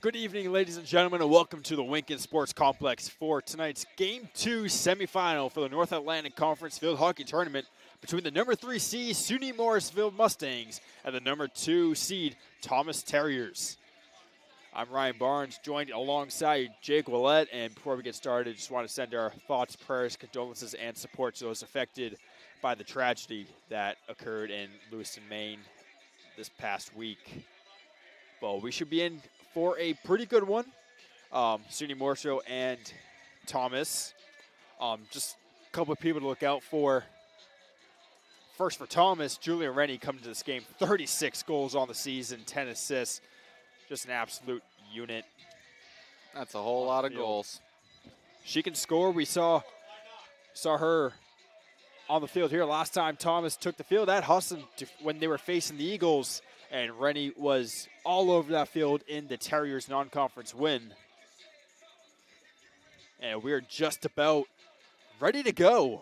Good evening, ladies and gentlemen, and welcome to the Winkin Sports Complex for tonight's Game 2 semifinal for the North Atlantic Conference Field Hockey Tournament between the number 3 seed SUNY Morrisville Mustangs and the number 2 seed Thomas Terriers. I'm Ryan Barnes, joined alongside Jake Willett, and before we get started, just want to send our thoughts, prayers, condolences, and support to those affected by the tragedy that occurred in Lewiston, Maine this past week. Well, we should be in for a pretty good one. SUNY Morrisville and Thomas. Just a couple of people to look out for. First for Thomas, Julia Rennie coming to this game, 36 goals on the season, 10 assists. Just an absolute unit. That's a whole lot of goals. She can score. We saw her on the field here last time Thomas took the field at Husson when they were facing the Eagles, and Rennie was all over that field in the Terriers non-conference win. And we're just about ready to go.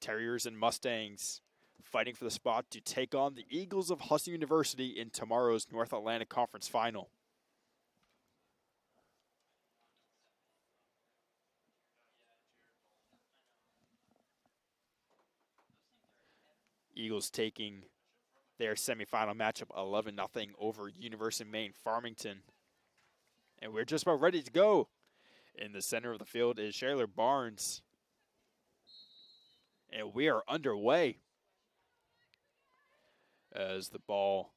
Terriers and Mustangs fighting for the spot to take on the Eagles of Husson University in tomorrow's North Atlantic Conference Final. Eagles taking their semifinal matchup 11-0 over University of Maine Farmington. And we're just about ready to go. In the center of the field is Shayla Barnes. And we are underway. As the ball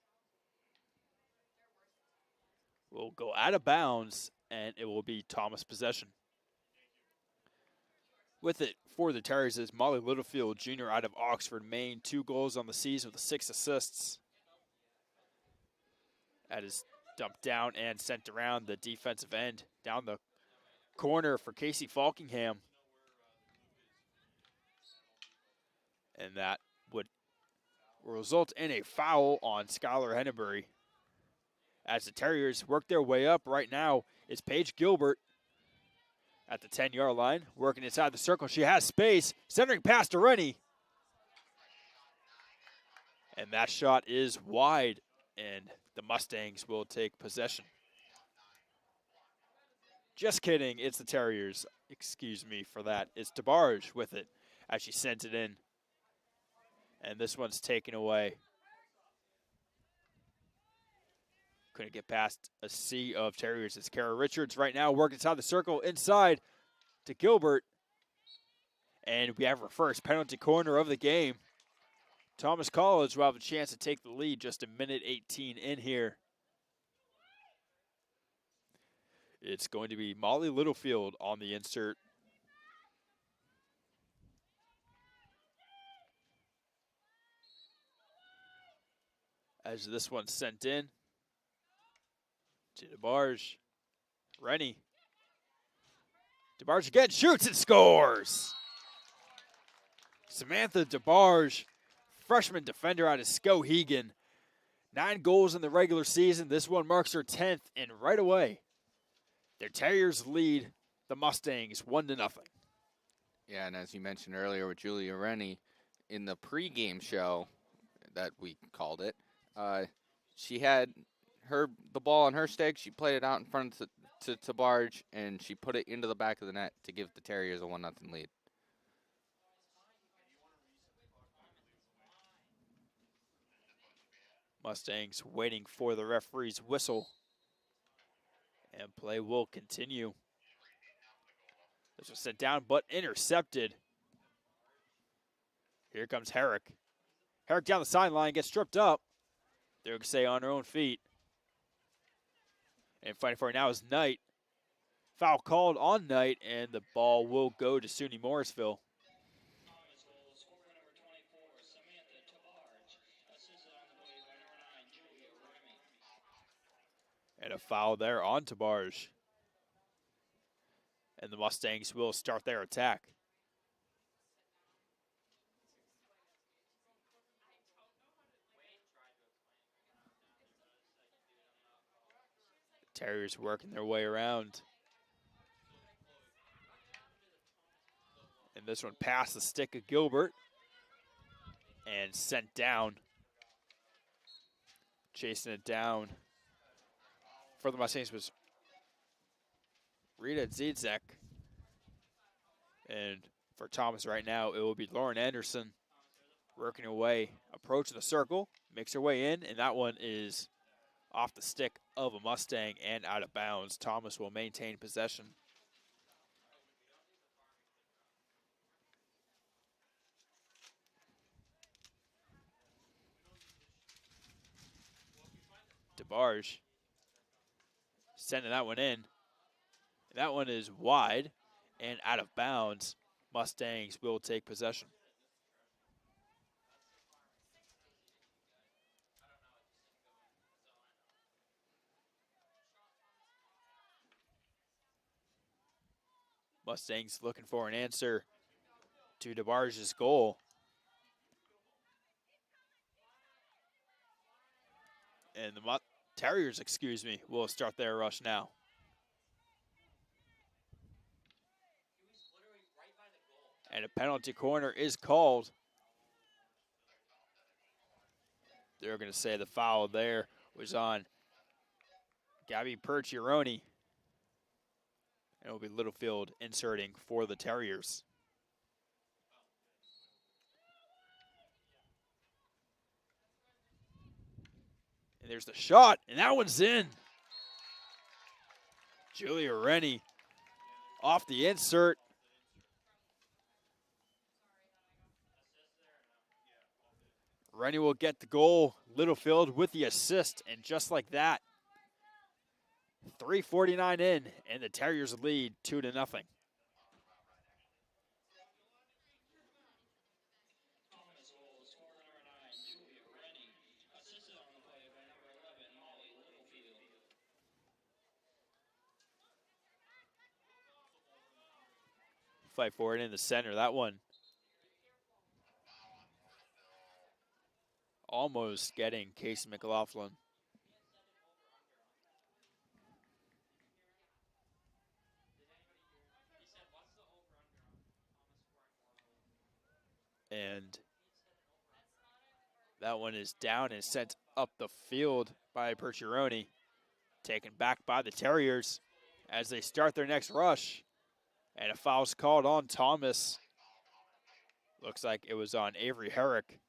will go out of bounds, and it will be Thomas possession. With it for the Terriers is Molly Littlefield, junior out of Oxford, Maine. 2 goals on the season with 6 assists. That is dumped down and sent around the defensive end. Down the corner for Casey Falkingham. And that would result in a foul on Skylar Henneberry. As the Terriers work their way up right now, it's Paige Gilbert at the 10-yard line, working inside the circle. She has space, centering past to Rennie. And that shot is wide, and the Mustangs will take possession. Just kidding, it's the Terriers. Excuse me for that. It's DeBarge with it as she sends it in. And this one's taken away. Couldn't get past a sea of Terriers. It's Kara Richards right now working inside the circle, inside to Gilbert. And we have our first penalty corner of the game. Thomas College will have a chance to take the lead just a minute 18 in here. It's going to be Molly Littlefield on the insert. As this one's sent in to DeBarge. Rennie. DeBarge again shoots and scores. Samantha DeBarge, freshman defender out of Skowhegan. 9 goals in the regular season. This one marks her 10th, and right away, their Terriers lead the Mustangs 1-0. Yeah, and as you mentioned earlier with Julia Rennie, in the pregame show that we called it, she had the ball on her stick. She played it out in front to Barge, and she put it into the back of the net to give the Terriers a 1-0 lead. Mustangs waiting for the referee's whistle. And play will continue. This was sent down, but intercepted. Here comes Herrick. Herrick down the sideline, gets stripped up. They're going to stay on her own feet. And fighting for it now is Knight. Foul called on Knight, and the ball will go to SUNY Morrisville. And a foul there on DeBarge. And the Mustangs will start their attack. Terriers working their way around. And this one past the stick of Gilbert and sent down. Chasing it down for the Mustangs was Rita Zidzek. And for Thomas right now, it will be Lauren Anderson working her way, approaching the circle, makes her way in, and that one is off the stick of a Mustang and out of bounds. Thomas will maintain possession. DeBarge sending that one in. That one is wide and out of bounds. Mustangs will take possession. Mustangs looking for an answer to DeBarge's goal. And the Terriers, will start their rush now. And a penalty corner is called. They're going to say the foul there was on Gabby Perchironi. And it will be Littlefield inserting for the Terriers. And there's the shot, and that one's in. Julia Rennie off the insert. Rennie will get the goal. Littlefield with the assist, and just like that, 3:49 in, and the Terriers lead 2-0. Fight for it in the center. That one almost getting Casey McLaughlin. And that one is down and sent up the field by Perchironi. Taken back by the Terriers as they start their next rush. And a foul's called on Thomas. Looks like it was on Avery Herrick,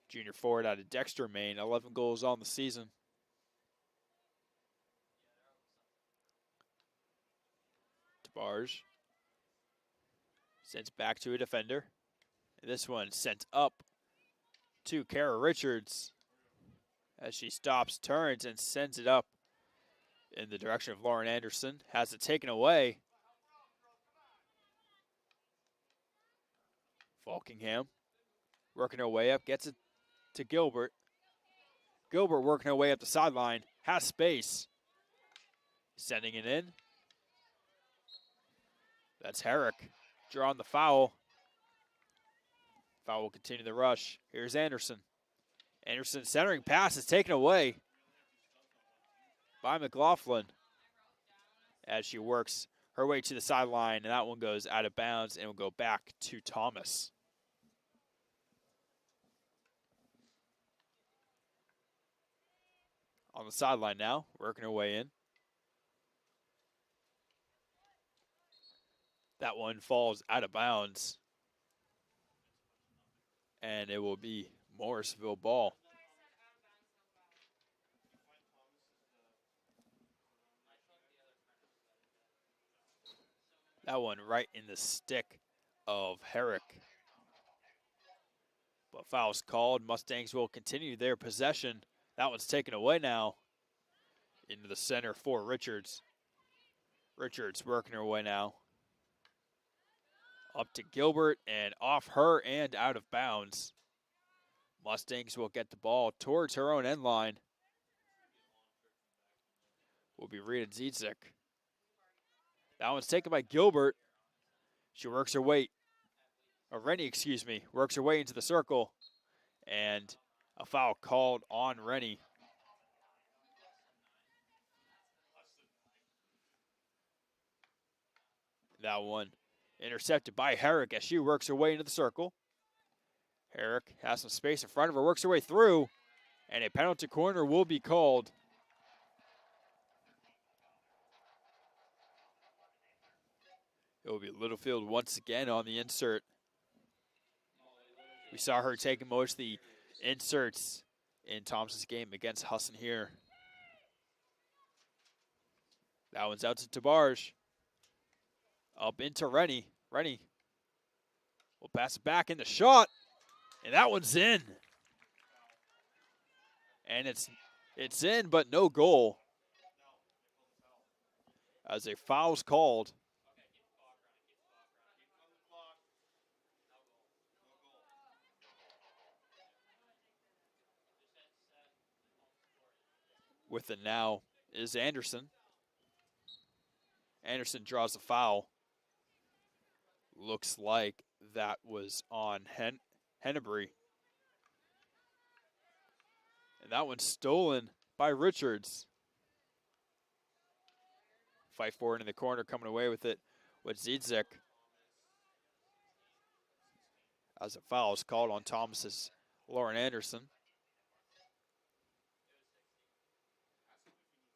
junior forward out of Dexter, Maine. 11 goals on the season. DeBarge sends back to a defender. And this one sent up to Kara Richards as she stops, turns, and sends it up in the direction of Lauren Anderson. Has it taken away. Falkingham working her way up, gets it to Gilbert. Gilbert working her way up the sideline, has space. Sending it in. That's Herrick drawing the foul. Foul will continue the rush. Here's Anderson. Anderson centering pass is taken away by McLaughlin as she works her way to the sideline, and that one goes out of bounds and will go back to Thomas. On the sideline now, working her way in. That one falls out of bounds. And it will be Morrisville ball. That one right in the stick of Herrick. But foul's called. Mustangs will continue their possession. That one's taken away now into the center for Richards. Richards working her way now. Up to Gilbert and off her and out of bounds. Mustangs will get the ball towards her own end line. Will be Rita Zidzek. That one's taken by Gilbert. She works her way, Rennie, works her way into the circle. And a foul called on Rennie. That one intercepted by Herrick as she works her way into the circle. Herrick has some space in front of her, works her way through, and a penalty corner will be called. It will be Littlefield once again on the insert. We saw her taking most of the inserts in Thompson's game against Husson here. That one's out to Tabarge. Up into Rennie. Rennie will pass it back in the shot. And that one's in. And it's in, but no goal. As a foul's called. With it now is Anderson. Anderson draws a foul. Looks like that was on Hennebury. And that one's stolen by Richards. Fight forward in the corner, coming away with it with Zidzik. As a foul is called on Thomas's Lauren Anderson.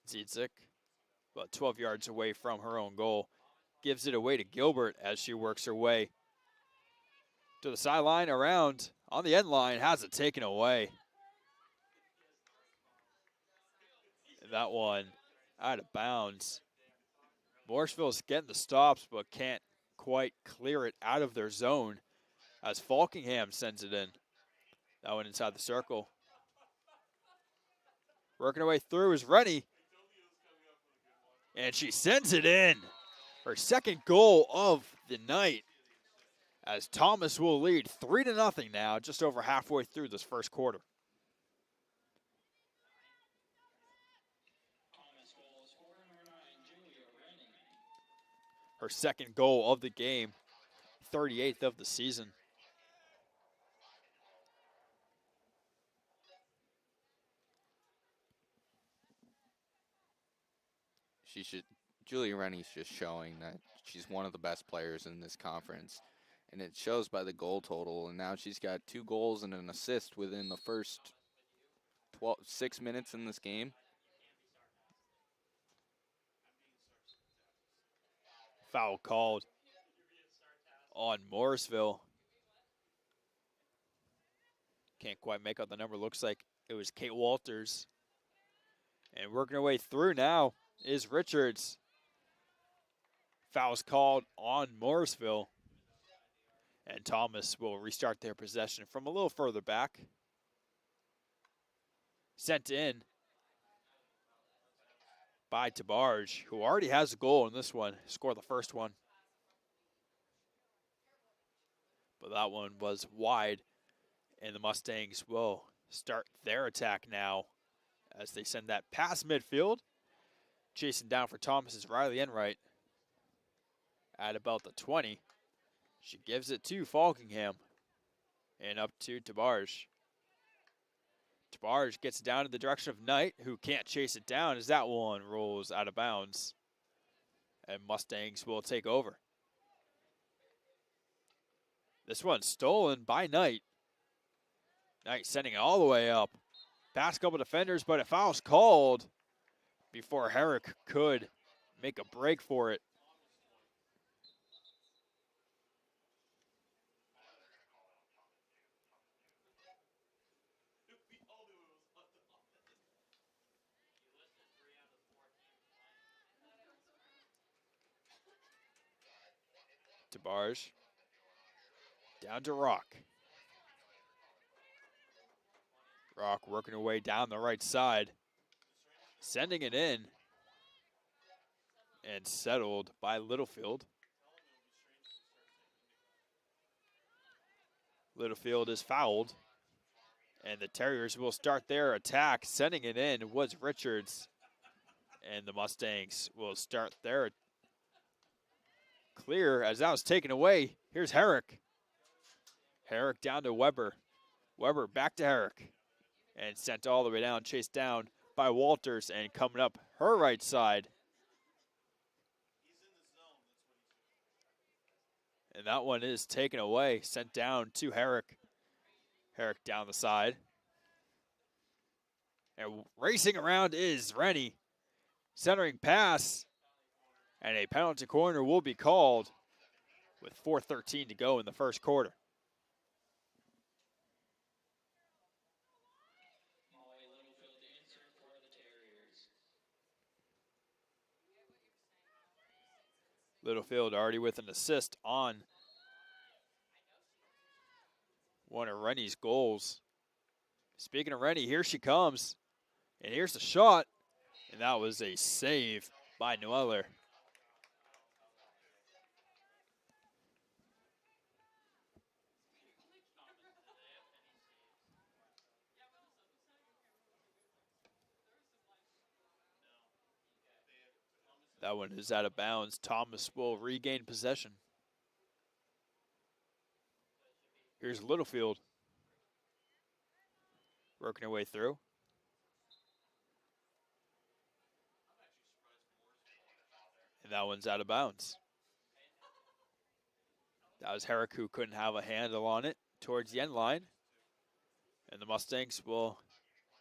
Zidzik, about 12 yards away from her own goal, gives it away to Gilbert as she works her way to the sideline, around on the end line, has it taken away. And that one out of bounds. Morrisville's getting the stops, but can't quite clear it out of their zone as Falkingham sends it in. That one inside the circle. Working her way through is Rennie. And she sends it in. Her second goal of the night. As Thomas will lead 3-0 now, just over halfway through this first quarter. Her second goal of the game, 38th of the season. Julia Rennie's just showing that she's one of the best players in this conference. And it shows by the goal total. And now she's got 2 goals and an assist within the first 6 minutes in this game. Foul called on Morrisville. Can't quite make out the number. Looks like it was Kate Walters. And working her way through now is Richards. Foul's called on Morrisville. And Thomas will restart their possession from a little further back. Sent in by Tabarge, who already has a goal in this one. Scored the first one. But that one was wide. And the Mustangs will start their attack now as they send that past midfield. Chasing down for Thomas is Riley Enright at about the 20. She gives it to Falkingham and up to Tabarge. Tabarge gets down in the direction of Knight, who can't chase it down as that one rolls out of bounds. And Mustangs will take over. This one's stolen by Knight. Knight sending it all the way up. Past couple defenders, but a foul's called before Herrick could make a break for it. Tabarge down to Rock. Rock working her way down the right side, sending it in, and settled by Littlefield. Littlefield is fouled, and the Terriers will start their attack. Sending it in was Richards, and the Mustangs will start their clear as that was taken away. Here's Herrick. Herrick down to Weber. Weber back to Herrick. And sent all the way down, chased down by Walters, and coming up her right side. And that one is taken away, sent down to Herrick. Herrick down the side. And racing around is Rennie. Centering pass. And a penalty corner will be called with 4:13 to go in the first quarter. Littlefield already with an assist on one of Rennie's goals. Speaking of Rennie, here she comes. And here's the shot. And that was a save by Noeller. That one is out of bounds. Thomas will regain possession. Here's Littlefield. Working her way through. And that one's out of bounds. That was Herrick who couldn't have a handle on it towards the end line. And the Mustangs will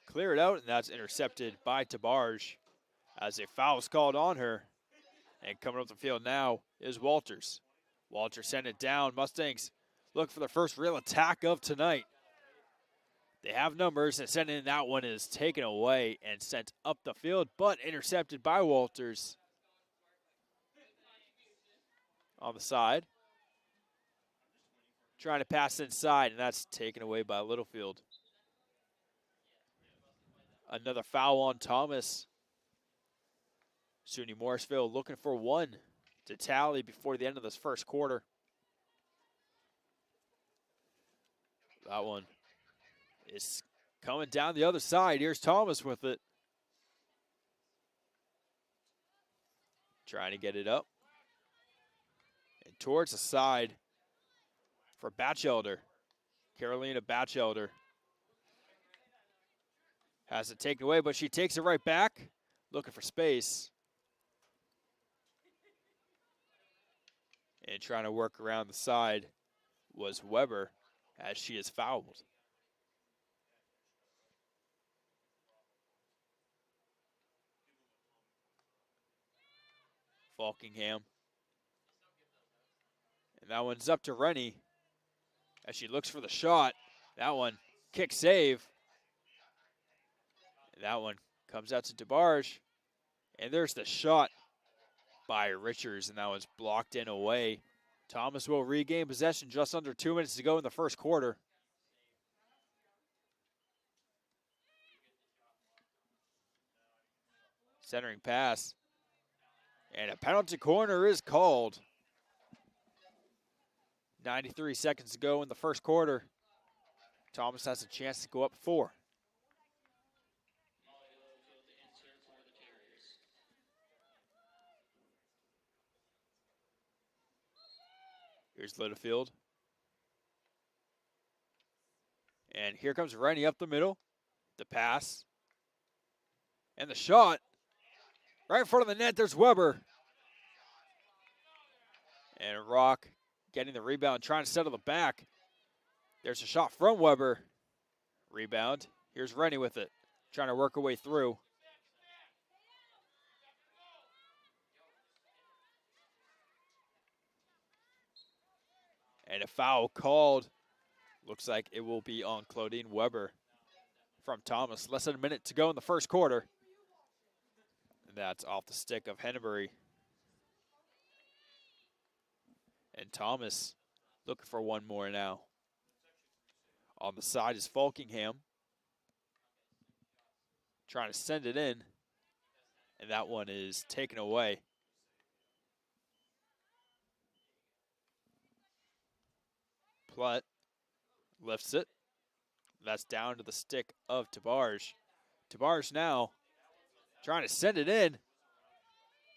clear it out, and that's intercepted by Tabarge as a foul is called on her. And coming up the field now is Walters. Walters sent it down. Mustangs look for the first real attack of tonight. They have numbers, and sending that one is taken away and sent up the field, but intercepted by Walters on the side. Trying to pass inside, and that's taken away by Littlefield. Another foul on Thomas. SUNY Morrisville looking for one to tally before the end of this first quarter. That one is coming down the other side. Here's Thomas with it. Trying to get it up. And towards the side for Batchelder. Carolina Batchelder has it taken away, but she takes it right back. Looking for space. And trying to work around the side was Weber as she is fouled. Falkingham. And that one's up to Rennie as she looks for the shot. That one, kick save. And that one comes out to DeBarge. And there's the shot by Richards, and that was blocked in away. Thomas will regain possession just under 2 minutes to go in the first quarter. Centering pass. And a penalty corner is called. 93 seconds to go in the first quarter. Thomas has a chance to go up 4. Here's Littlefield. And here comes Rennie up the middle. The pass. And the shot. Right in front of the net, there's Weber. And Rock getting the rebound, trying to settle the back. There's a shot from Weber. Rebound. Here's Rennie with it. Trying to work her way through. And a foul called. Looks like it will be on Claudine Weber from Thomas. Less than a minute to go in the first quarter. And that's off the stick of Hennebury. And Thomas looking for one more now. On the side is Falkingham. Trying to send it in. And that one is taken away. Plutt lifts it. That's down to the stick of Tabarge. Tabarge now trying to send it in.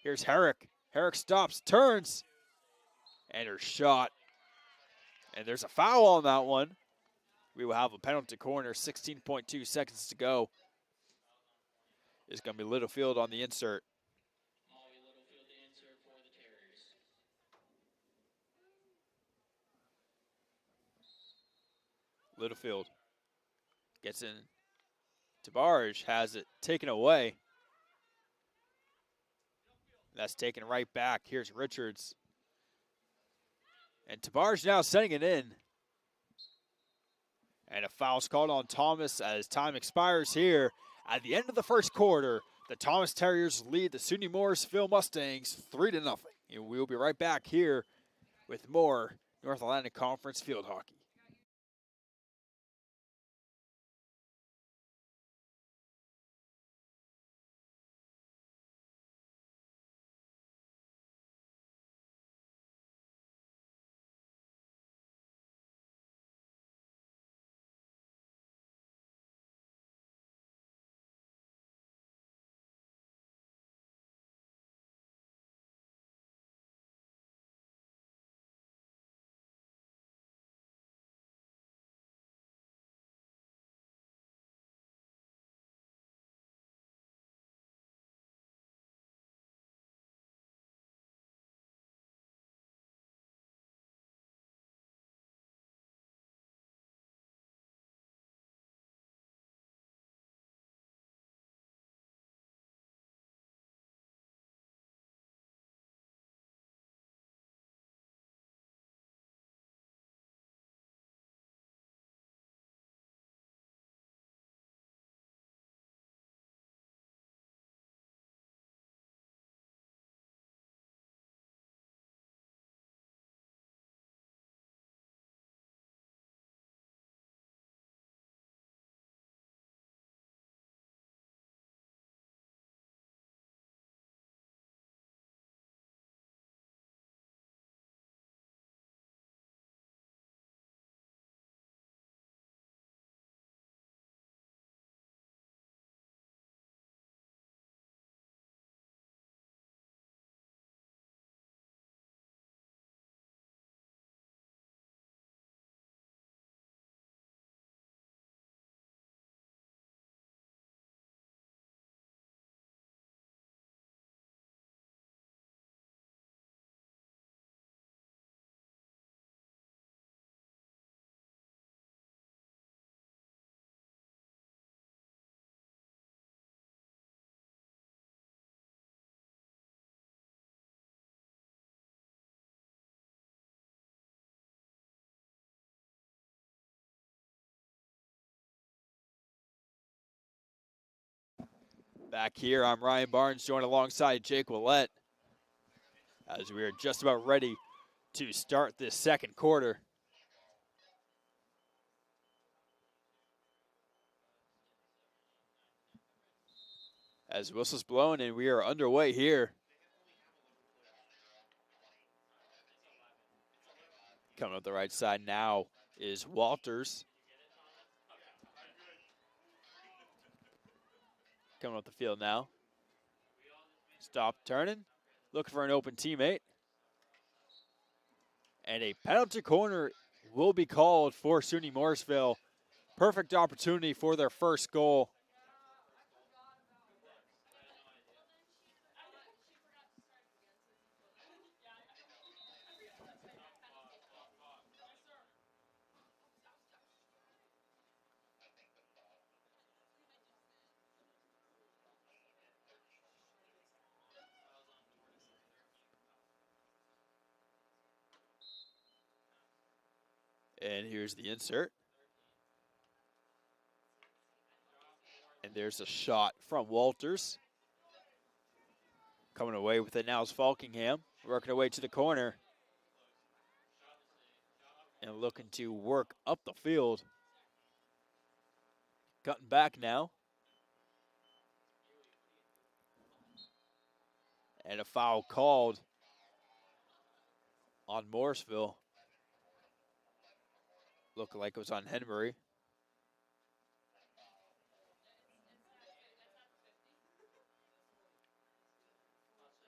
Here's Herrick. Herrick stops, turns, and her shot. And there's a foul on that one. We will have a penalty corner, 16.2 seconds to go. It's going to be Littlefield on the insert. Littlefield gets in. Tabarge has it taken away. That's taken right back. Here's Richards. And Tabar's now sending it in. And a foul's called on Thomas as time expires here. At the end of the first quarter, the Thomas Terriers lead the SUNY Morrisville Mustangs 3-0. And we'll be right back here with more North Atlantic Conference field hockey. Back here, I'm Ryan Barnes, joined alongside Jake Willett as we are just about ready to start this second quarter. As whistle's blown and we are underway here. Coming up the right side now is Walters. Coming up the field now. Stop turning. Looking for an open teammate. And a penalty corner will be called for SUNY Morrisville. Perfect opportunity for their first goal. And here's the insert. And there's a shot from Walters. Coming away with it now is Falkingham. Working away to the corner. And looking to work up the field. Cutting back now. And a foul called on Morrisville. Looked like it was on Henry.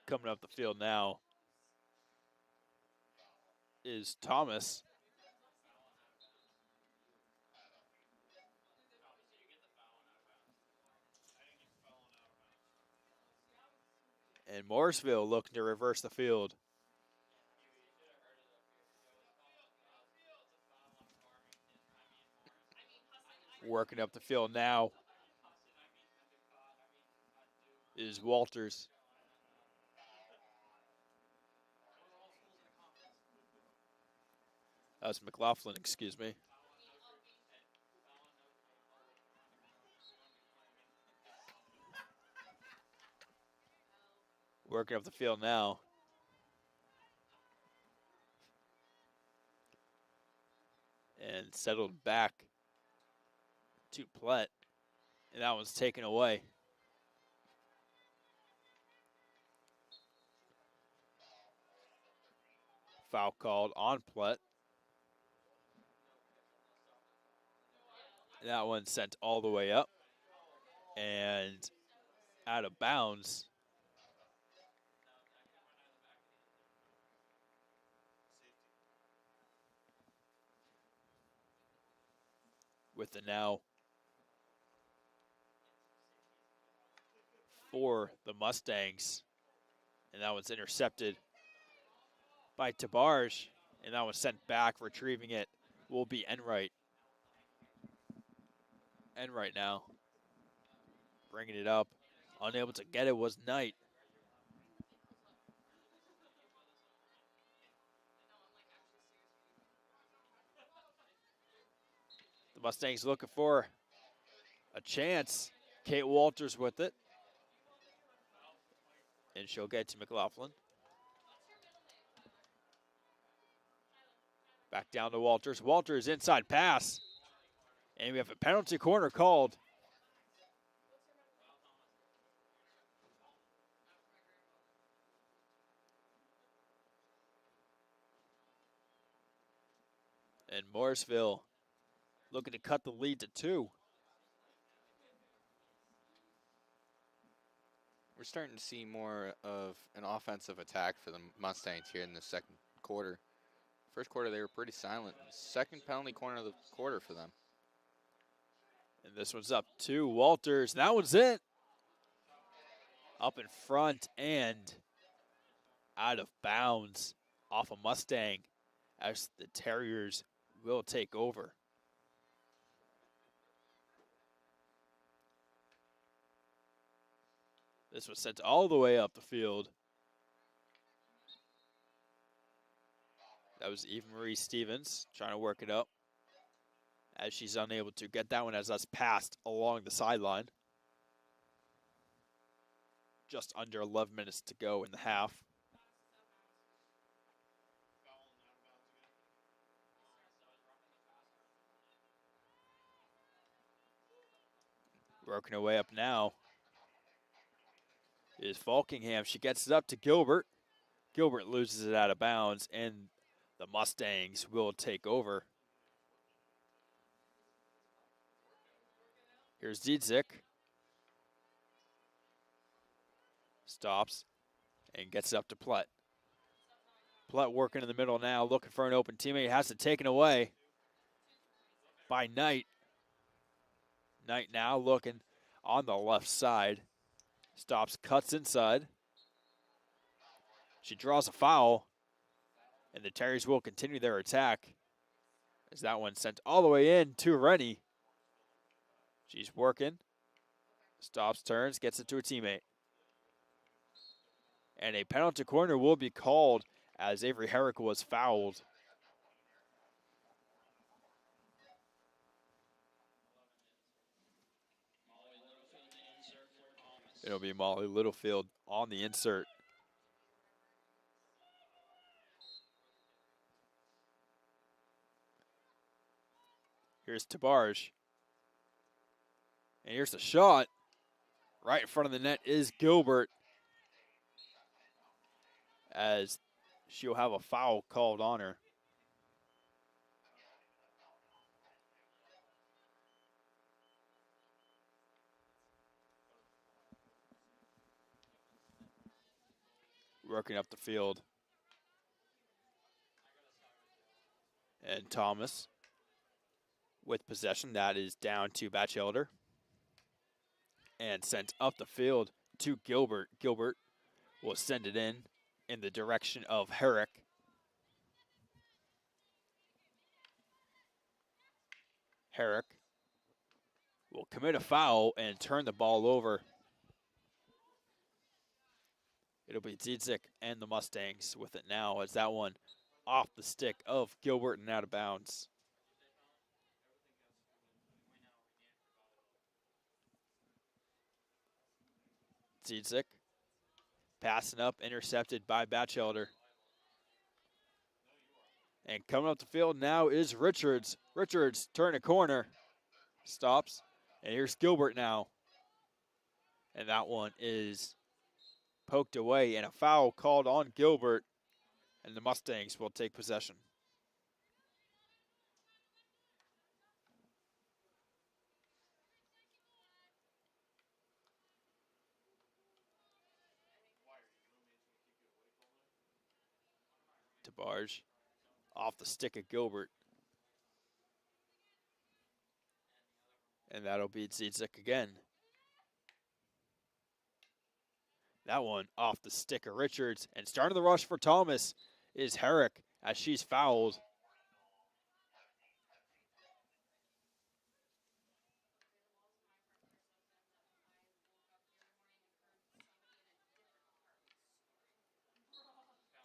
Coming up the field now is Thomas. And Morrisville looking to reverse the field. Working up the field now is Walters. That was McLaughlin, excuse me. Working up the field now. And settled back to Plett. And that one's taken away. Foul called on Plett. And that one sent all the way up and out of bounds. With the now for the Mustangs. And that one's intercepted by Tabarge. And that was sent back. Retrieving it will be Enright. Enright now. Bringing it up. Unable to get it was Knight. The Mustangs looking for a chance. Kate Walters with it. And she'll get to McLaughlin. Back down to Walters. Walters inside pass. And we have a penalty corner called. And Morrisville looking to cut the lead to 2. We're starting to see more of an offensive attack for the Mustangs here in the second quarter. First quarter, they were pretty silent. Second penalty corner of the quarter for them. And this one's up to Walters. That one's it. Up in front and out of bounds off a Mustang as the Terriers will take over. This was sent all the way up the field. That was Eva Marie Stevens trying to work it up. As she's unable to get that one as that's passed along the sideline. Just under 11 minutes to go in the half. Working her way up now is Falkingham. She gets it up to Gilbert. Gilbert loses it out of bounds, and the Mustangs will take over. Here's Ziedzik. Stops and gets it up to Plett. Plett working in the middle now, looking for an open teammate. Has it taken away by Knight. Knight now looking on the left side. Stops, cuts inside. She draws a foul, and the Terriers will continue their attack as that one sent all the way in to Rennie. She's working. Stops, turns, gets it to a teammate. And a penalty corner will be called as Avery Herrick was fouled. It'll be Molly Littlefield on the insert. Here's Tabarge. And here's the shot. Right in front of the net is Gilbert, as she'll have a foul called on her. Working up the field. And Thomas with possession. That is down to Batchelder. And sent up the field to Gilbert. Gilbert will send it in the direction of Herrick. Herrick will commit a foul and turn the ball over. It'll be Ziedzik and the Mustangs with it now, as that one off the stick of Gilbert and out of bounds. Ziedzik passing up, intercepted by Batchelder. And coming up the field now is Richards. Richards turn a corner, stops, and here's Gilbert now. And that one is poked away, and a foul called on Gilbert, and the Mustangs will take possession. DeBarge off the stick of Gilbert. And that'll be Ziedzik again. That one off the stick of Richards. And starting the rush for Thomas is Herrick as she's fouled.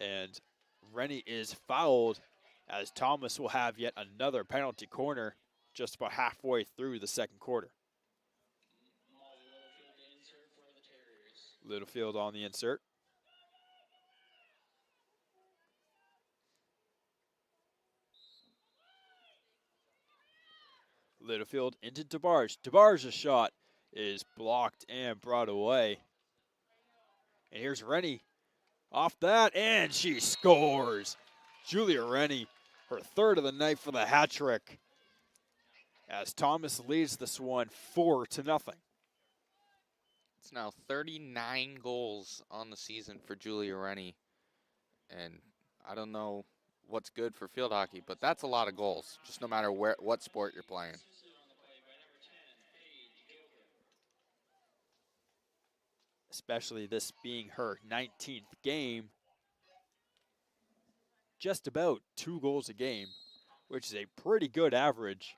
And Rennie is fouled as Thomas will have yet another penalty corner just about halfway through the second quarter. Littlefield on the insert. Littlefield into DeBarge. DeBarge's shot is blocked and brought away. And here's Rennie off that, and she scores. Julia Rennie, her third of the night for the hat trick, as Thomas leads this one 4-0. It's now 39 goals on the season for Julia Rennie. And I don't know what's good for field hockey, but that's a lot of goals, just no matter what sport you're playing. Especially this being her 19th game. Just about 2 goals a game, which is a pretty good average.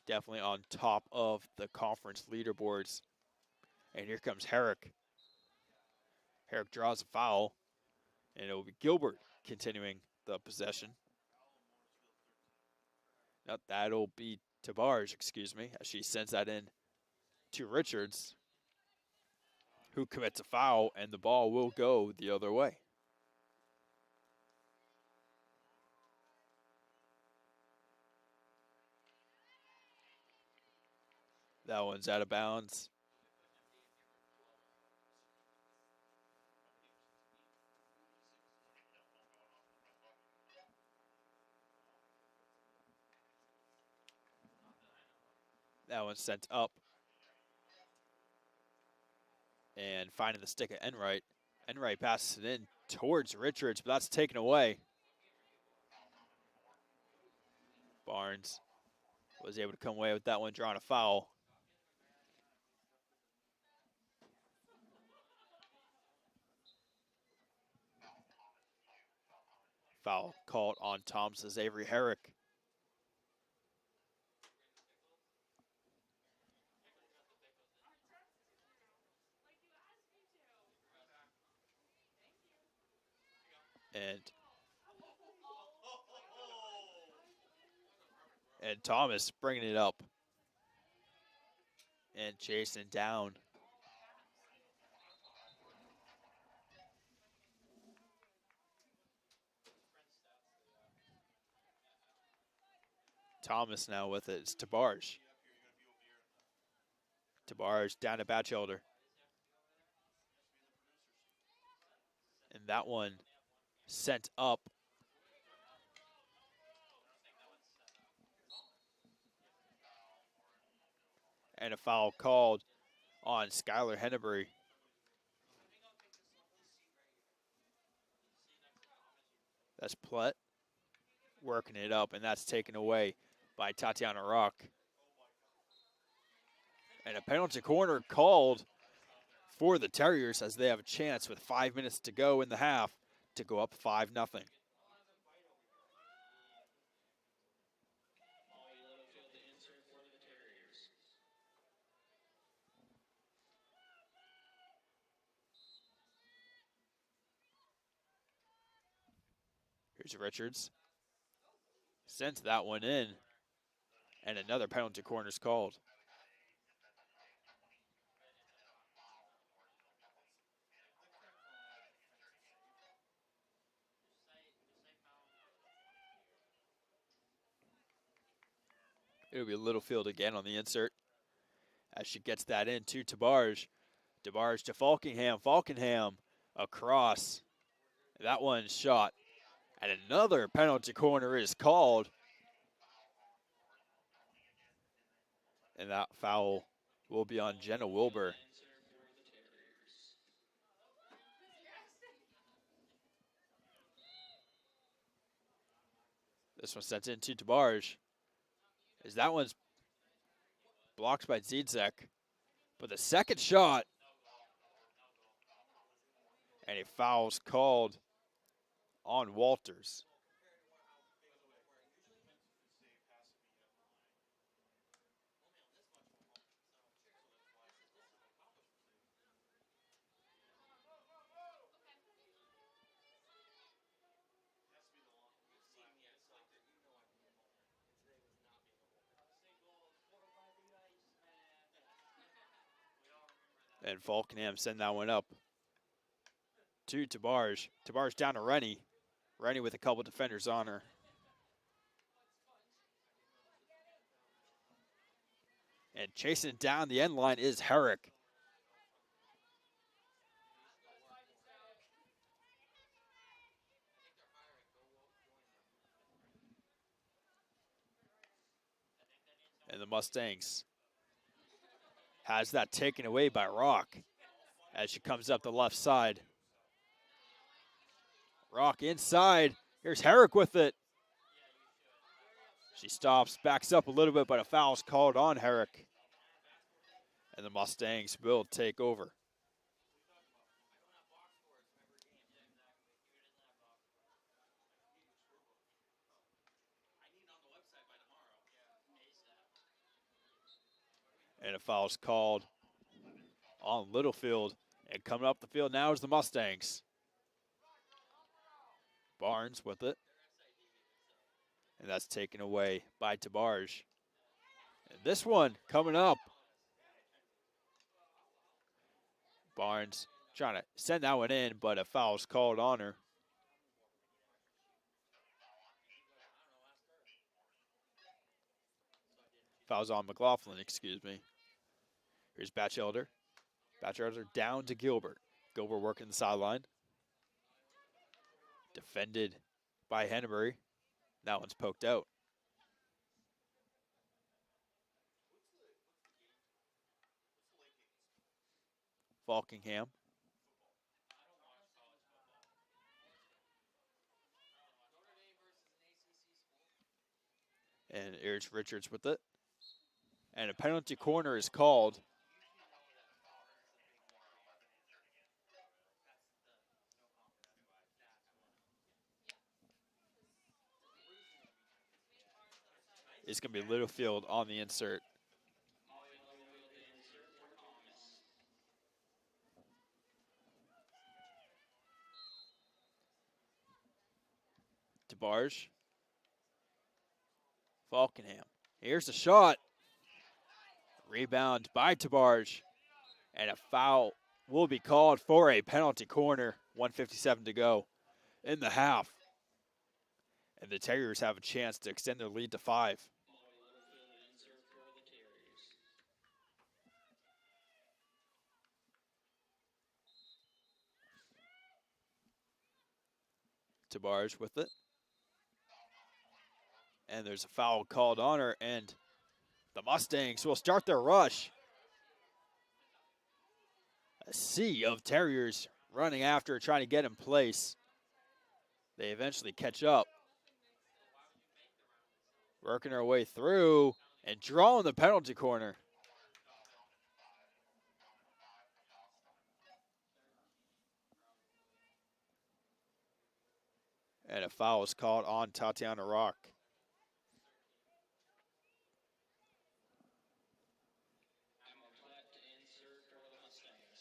Definitely on top of the conference leaderboards. And here comes Herrick. Herrick draws a foul, and it will be Gilbert continuing the possession. Now that'll be DeBarge, excuse me, as she sends that in to Richards, who commits a foul, and the ball will go the other way. That one's out of bounds. That one's sent up. And finding the stick of Enright. Enright passes it in towards Richards, but that's taken away. Barnes was able to come away with that one, drawing a foul. Foul called on Thomas's Avery Herrick. And Thomas bringing it up and chasing down. Thomas now with it. It's DeBarge. DeBarge down to Batchelder. And that one sent up. And a foul called on Skylar Hennebury. That's Plett working it up, and that's taken away by Tatiana Rock. And a penalty corner called for the Terriers as they have a chance with 5 minutes to go in the half to go up 5-0. Here's Richards. Sends that one in. And another penalty corner is called. It'll be Littlefield again on the insert as she gets that in to Tabarge. Tabarge to Falkingham. Falkingham across. That one shot. And another penalty corner is called. And that foul will be on Jenna Wilbur. This one sets into Tabarge. As that one's blocked by Zidzek. But the second shot. And a foul's called on Walters. And Falkenham send that one up to Tabarge. Tabarge down to Rennie. Rennie with a couple defenders on her. And chasing down the end line is Herrick. And the Mustangs has that taken away by Rock as she comes up the left side. Rock inside. Here's Herrick with it. She stops, backs up a little bit, but a foul's called on Herrick. And the Mustangs will take over. And a foul's called on Littlefield. And coming up the field now is the Mustangs. Barnes with it. And that's taken away by Tabarge. And this one coming up. Barnes trying to send that one in, but a foul's called on her. Foul's on McLaughlin, excuse me. Here's Batchelder. Batchelder down to Gilbert. Gilbert working the sideline. Defended by Hennebury. That one's poked out. Falkingham. And here's Richards with it. And a penalty corner is called. It's going to be Littlefield on the insert. Tabarge. Falkingham. Here's the shot. Rebound by Tabarge. And a foul will be called for a penalty corner. 1:57 to go in the half. And the Terriers have a chance to extend their lead to 5. Tabarge with it. And there's a foul called on her, and the Mustangs will start their rush. A sea of Terriers running after, trying to get in place. They eventually catch up. Working their way through and drawing the penalty corner. And a foul is called on Tatiana Rock.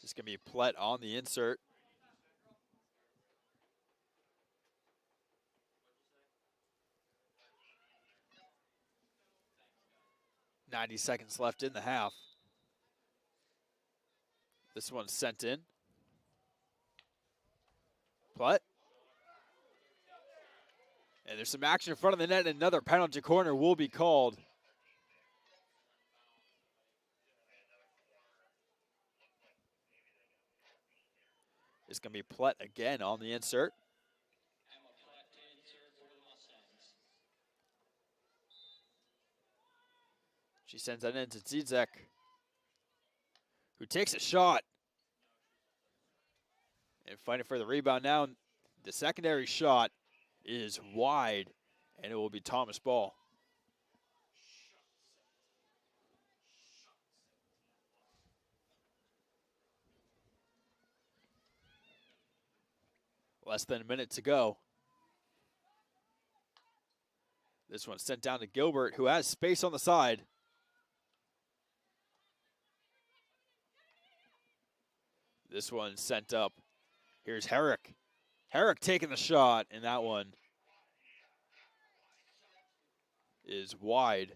It's going to be Plett on the insert. 90 seconds left in the half. This one's sent in. Plutt. And there's some action in front of the net. Another penalty corner will be called. It's going to be Plutt again on the insert. She sends that in to Zizek, who takes a shot. And fighting for the rebound now. The secondary shot is wide, and it will be Thomas ball. Less than a minute to go. This one's sent down to Gilbert, who has space on the side. This one sent up. Here's Herrick. Herrick taking the shot, and that one is wide.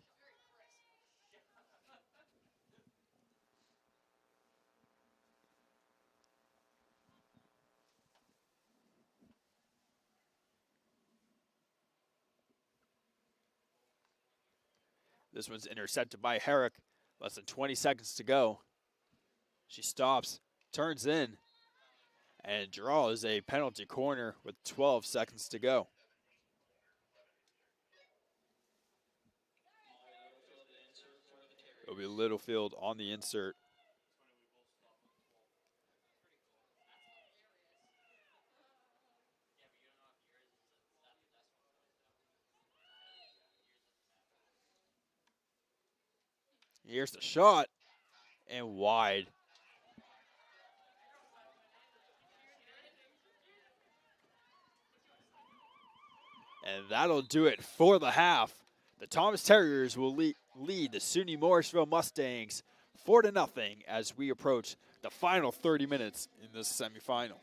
This one's intercepted by Herrick. Less than 20 seconds to go. She stops, turns in, and draws a penalty corner with 12 seconds to go. It'll be Littlefield on the insert. Here's the shot, and wide. And that'll do it for the half. The Thomas Terriers will lead the SUNY Morrisville Mustangs 4-0 as we approach the final 30 minutes in this semifinal.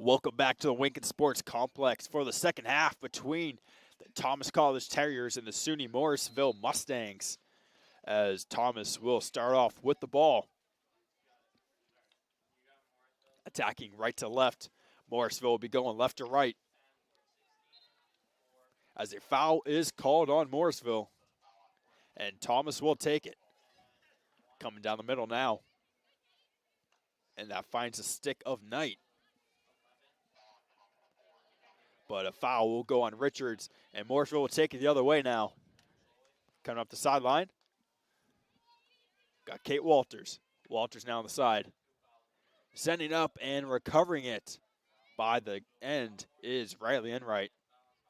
Welcome back to the Winkin Sports Complex for the second half between the Thomas College Terriers and the SUNY Morrisville Mustangs, as Thomas will start off with the ball. Attacking right to left. Morrisville will be going left to right, as a foul is called on Morrisville, and Thomas will take it. Coming down the middle now, and that finds a stick of Knight. But a foul will go on Richards, and Morrisville will take it the other way now. Coming up the sideline, got Kate Walters. Walters now on the side. Sending up and recovering it by the end is Riley Enright,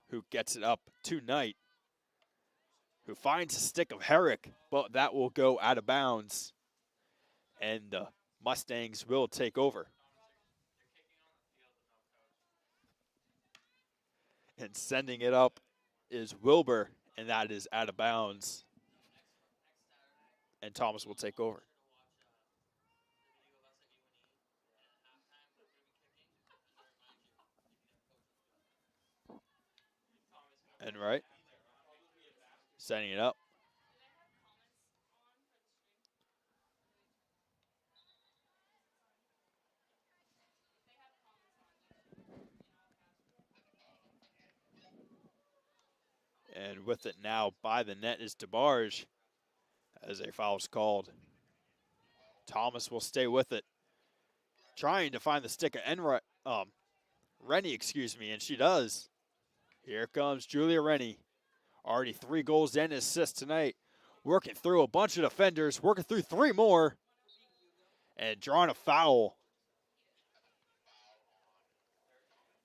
who gets it up to Knight, who finds a stick of Herrick, but that will go out of bounds, and the Mustangs will take over. And sending it up is Wilbur, and that is out of bounds. And Thomas will take over. Enright setting it up. And with it now by the net is DeBarge, as a foul is called. Thomas will stay with it, trying to find the stick of Rennie, and she does. Here comes Julia Rennie. Already 3 goals and assists tonight. Working through a bunch of defenders, working through 3 more, and drawing a foul.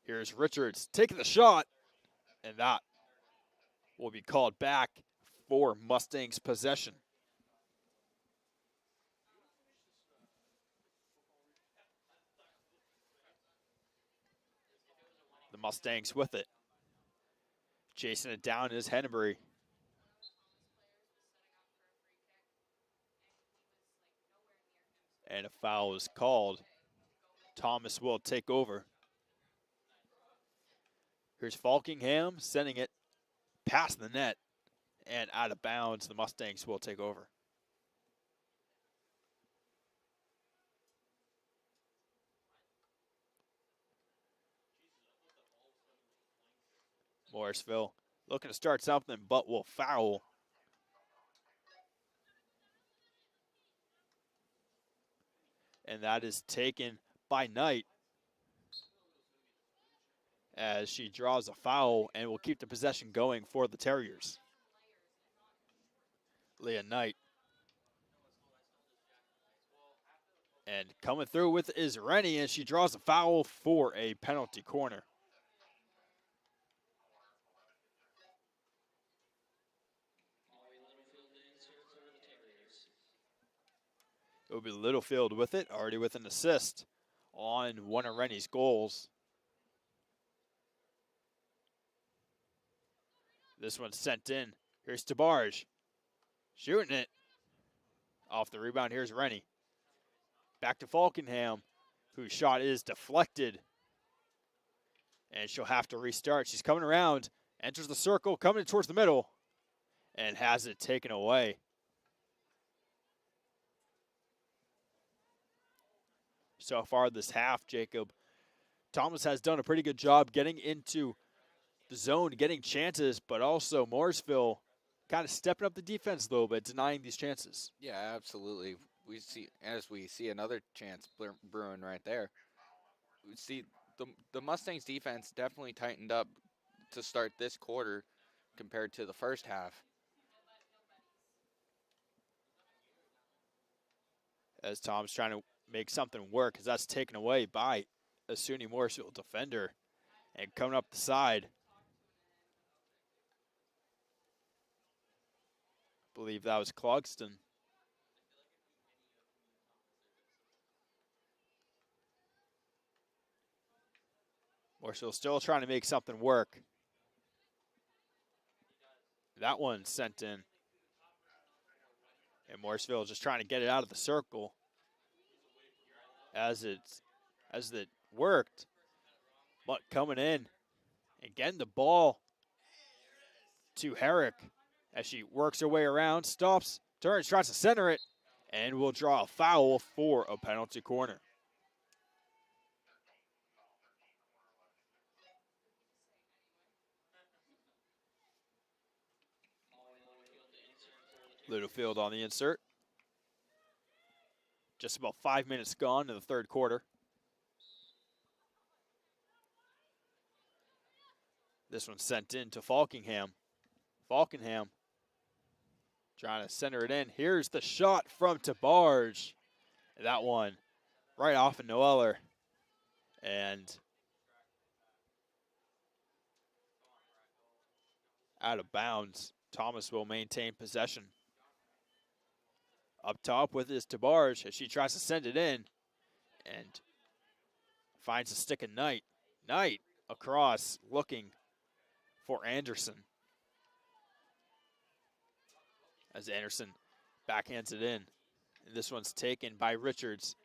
Here's Richards taking the shot, and that will be called back for Mustangs possession. The Mustangs with it. Chasing it down is Hennebury. And a foul is called. Thomas will take over. Here's Falkingham sending it past the net and out of bounds. The Mustangs will take over. Morrisville looking to start something, but will foul. And that is taken by Knight, as she draws a foul and will keep the possession going for the Terriers. Leah Knight. And coming through with is Rennie, and she draws a foul for a penalty corner. It will be Littlefield with it, already with an assist on one of Rennie's goals. This one's sent in. Here's DeBarge. Shooting it. Off the rebound, here's Rennie. Back to Falkingham, whose shot is deflected. And she'll have to restart. She's coming around, enters the circle, coming towards the middle, and has it taken away. So far this half, Jacob, Thomas has done a pretty good job getting into the zone, getting chances, but also Morrisville kind of stepping up the defense a little bit, denying these chances. Yeah, absolutely. We see another chance brewing right there. We see the Mustangs defense definitely tightened up to start this quarter compared to the first half. As Tom's trying to make something work, because that's taken away by a SUNY Morrisville defender. And coming up the side, I believe that was Clogston. Morrisville still trying to make something work. That one sent in. And Morrisville just trying to get it out of the circle. As it worked, But coming in and getting the ball to Herrick as she works her way around, stops, turns, tries to center it, and will draw a foul for a penalty corner. Littlefield on the insert. Just about 5 minutes gone in the third quarter. This one's sent in to Falkingham. Falkingham trying to center it in. Here's the shot from Tabarge. That one right off of Noeller. And out of bounds. Thomas will maintain possession. Up top with is Tabarge as she tries to send it in. And finds a stick of Knight. Knight across looking for Anderson. As Anderson backhands it in. And this one's taken by Richards.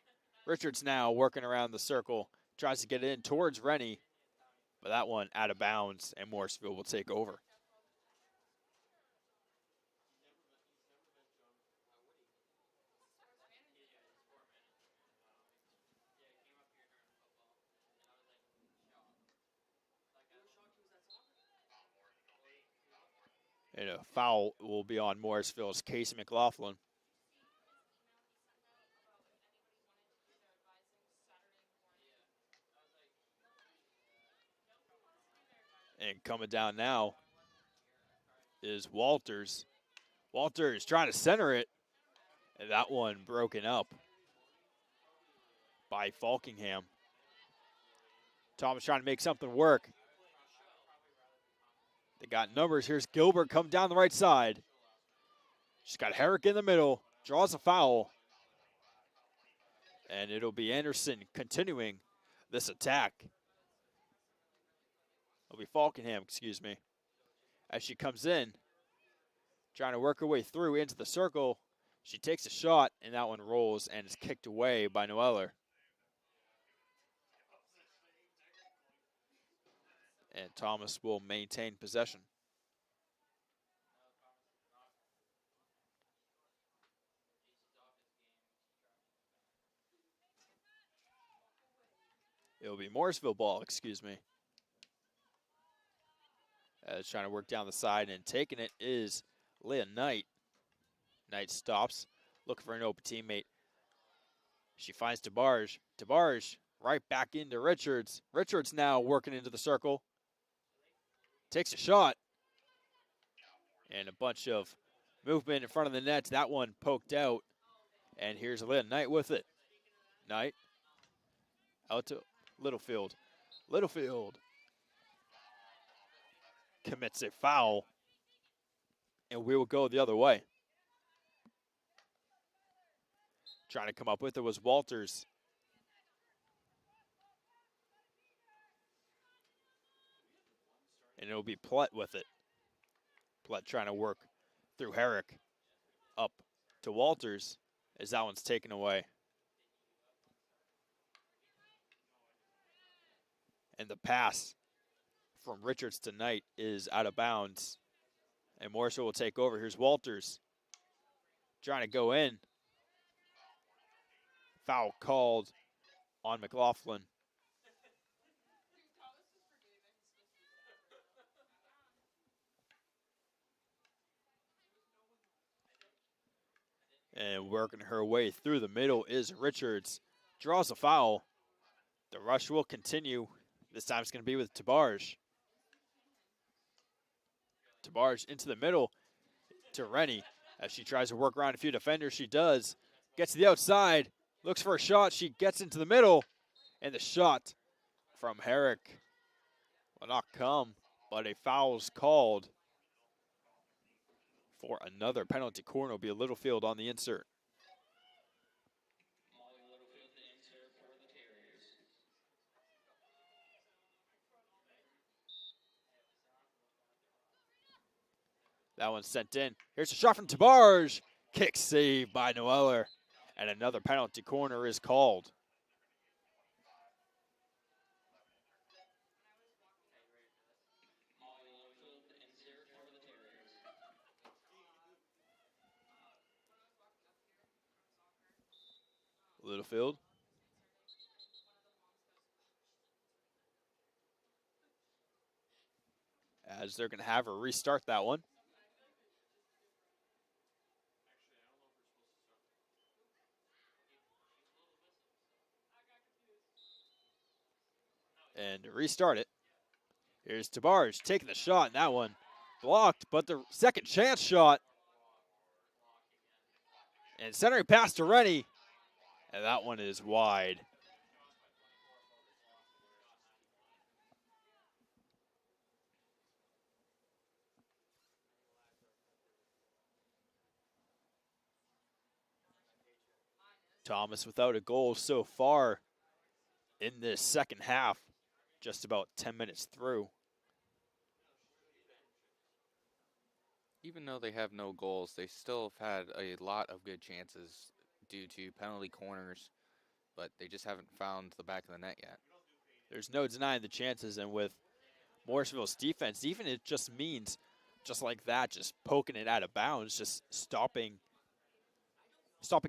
Richards now working around the circle. Tries to get it in towards Rennie. But that one out of bounds, and Morrisville will take over. And a foul will be on Morrisville's Casey McLaughlin. And coming down now is Walters. Walters trying to center it. And that one broken up by Falkingham. Thomas trying to make something work. They got numbers. Here's Gilbert come down the right side. She's got Herrick in the middle. Draws a foul. And it'll be Anderson continuing this attack. It'll be Falkingham, excuse me. As she comes in, trying to work her way through into the circle. She takes a shot, and that one rolls and is kicked away by Noeller. And Thomas will maintain possession. It'll be Morrisville ball, excuse me. As trying to work down the side and taking it is Leah Knight. Knight stops, looking for an open teammate. She finds Tabarge. Tabarge right back into Richards. Richards now working into the circle. Takes a shot. And a bunch of movement in front of the net. That one poked out. And here's Leah Knight with it. Knight out to Littlefield. Littlefield commits a foul. And we will go the other way. Trying to come up with it was Walters. And it'll be Plett with it. Plett trying to work through Herrick up to Walters as that one's taken away. And the pass from Richards to Knight is out of bounds. And Morrisville will take over. Here's Walters trying to go in. Foul called on McLaughlin. And working her way through the middle is Richards. Draws a foul. The rush will continue. This time it's going to be with Tabarge. Tabarge into the middle to Rennie. As she tries to work around a few defenders, she does. Gets to the outside. Looks for a shot. She gets into the middle. And the shot from Herrick will not come. But a foul's called for another penalty corner. Will be a Littlefield on the insert. That one's sent in. Here's a shot from Tabarge. Kick saved by Noeller. And another penalty corner is called. Littlefield. As they're going to have her restart that one. And to restart it, here's Tabarge taking the shot, and that one blocked, but the second chance shot. And centering pass to Rennie, and that one is wide. Thomas without a goal so far in this second half, just about 10 minutes through. Even though they have no goals, they still have had a lot of good chances due to penalty corners, but they just haven't found the back of the net yet. There's no denying the chances, and with Morrisville's defense, even it just means, just like that, just poking it out of bounds, just stopping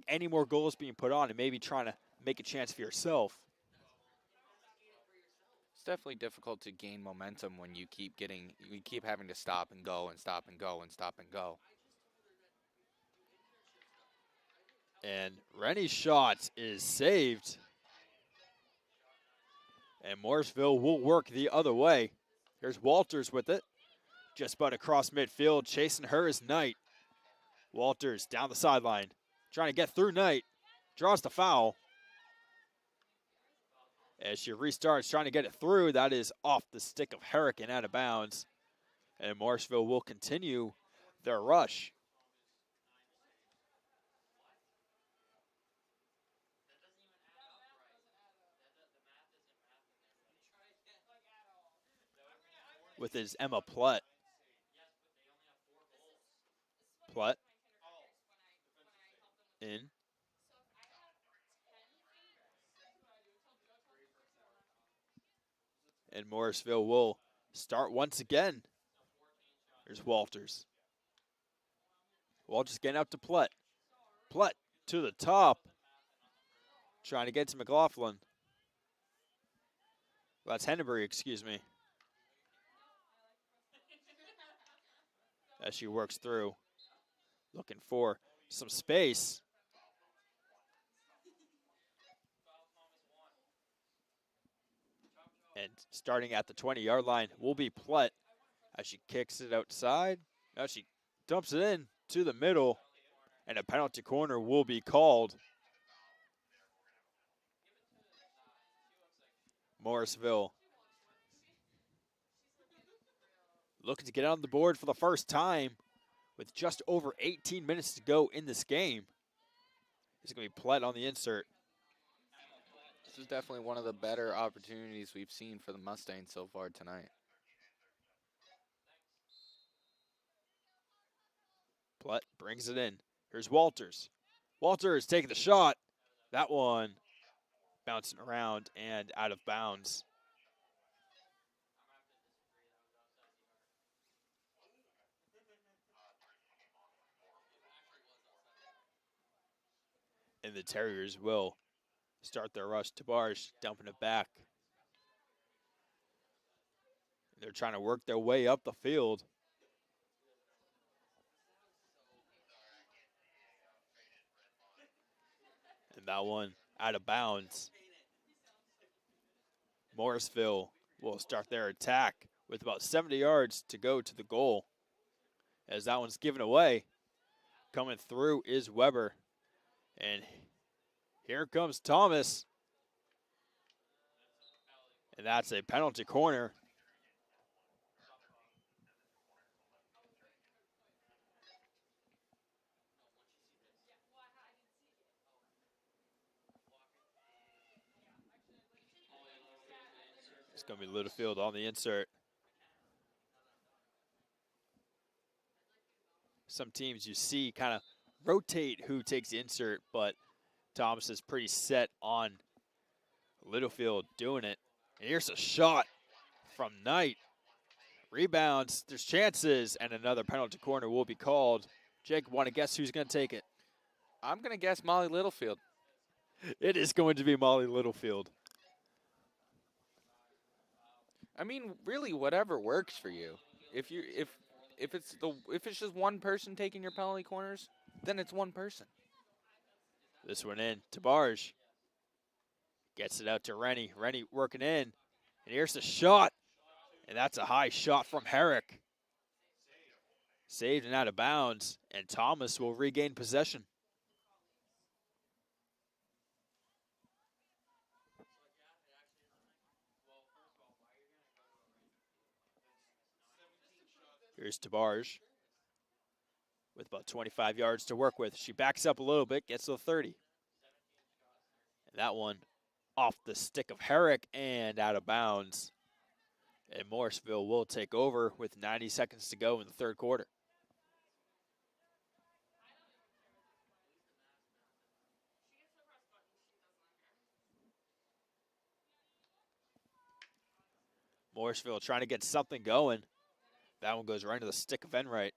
any more goals being put on and maybe trying to make a chance for yourself. It's definitely difficult to gain momentum when you keep having to stop and go and stop and go and stop and go. And Rennie's shot is saved. And Morrisville will work the other way. Here's Walters with it. Just about across midfield. Chasing her is Knight. Walters down the sideline. Trying to get through Knight. Draws the foul. As she restarts, trying to get it through. That is off the stick of Herrick and out of bounds. And Morrisville will continue their rush. With his Emma Plutt. Plutt. In. And Morrisville will start once again. There's Walters. Walters getting up to Plutt. Plutt to the top. Trying to get to McLaughlin. Well, that's Hennebury, excuse me. As she works through. Looking for some space. And starting at the 20-yard line will be Plutt as she kicks it outside. Now she dumps it in to the middle, and a penalty corner will be called. Morrisville looking to get on the board for the first time with just over 18 minutes to go in this game. It's going to be Plutt on the insert. This is definitely one of the better opportunities we've seen for the Mustangs so far tonight. Plutt brings it in. Here's Walters. Walters taking the shot. That one bouncing around and out of bounds. And the Terriers will start their rush. Tabarge dumping it back. They're trying to work their way up the field. And that one out of bounds. Morrisville will start their attack with about 70 yards to go to the goal. As that one's given away. Coming through is Weber. And here comes Thomas. And that's a penalty corner. It's going to be Littlefield on the insert. Some teams you see kind of rotate who takes the insert, but Thomas is pretty set on Littlefield doing it. And here's a shot from Knight. Rebounds, there's chances, and another penalty corner will be called. Jake, want to guess who's going to take it? I'm going to guess Molly Littlefield. It is going to be Molly Littlefield. I mean, really, whatever works for you. If it's just one person taking your penalty corners, then it's one person. This one in. Tabarge gets it out to Rennie. Rennie working in. And here's the shot. And that's a high shot from Herrick. Saved and out of bounds. And Thomas will regain possession. Here's Tabarge with about 25 yards to work with. She backs up a little bit, gets to the 30. And that one off the stick of Herrick and out of bounds. And Morrisville will take over with 90 seconds to go in the third quarter. Morrisville trying to get something going. That one goes right into the stick of Enright.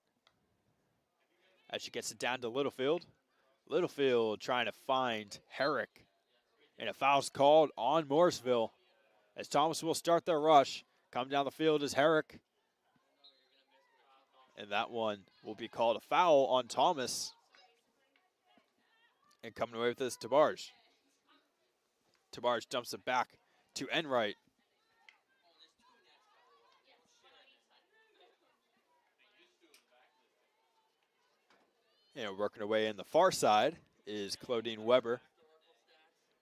As she gets it down to Littlefield. Littlefield trying to find Herrick. And a foul's called on Morrisville. As Thomas will start their rush. Coming down the field is Herrick. And that one will be called a foul on Thomas. And coming away with this, Tabarge. Tabarge dumps it back to Enright. And working her way in the far side is Claudine Weber.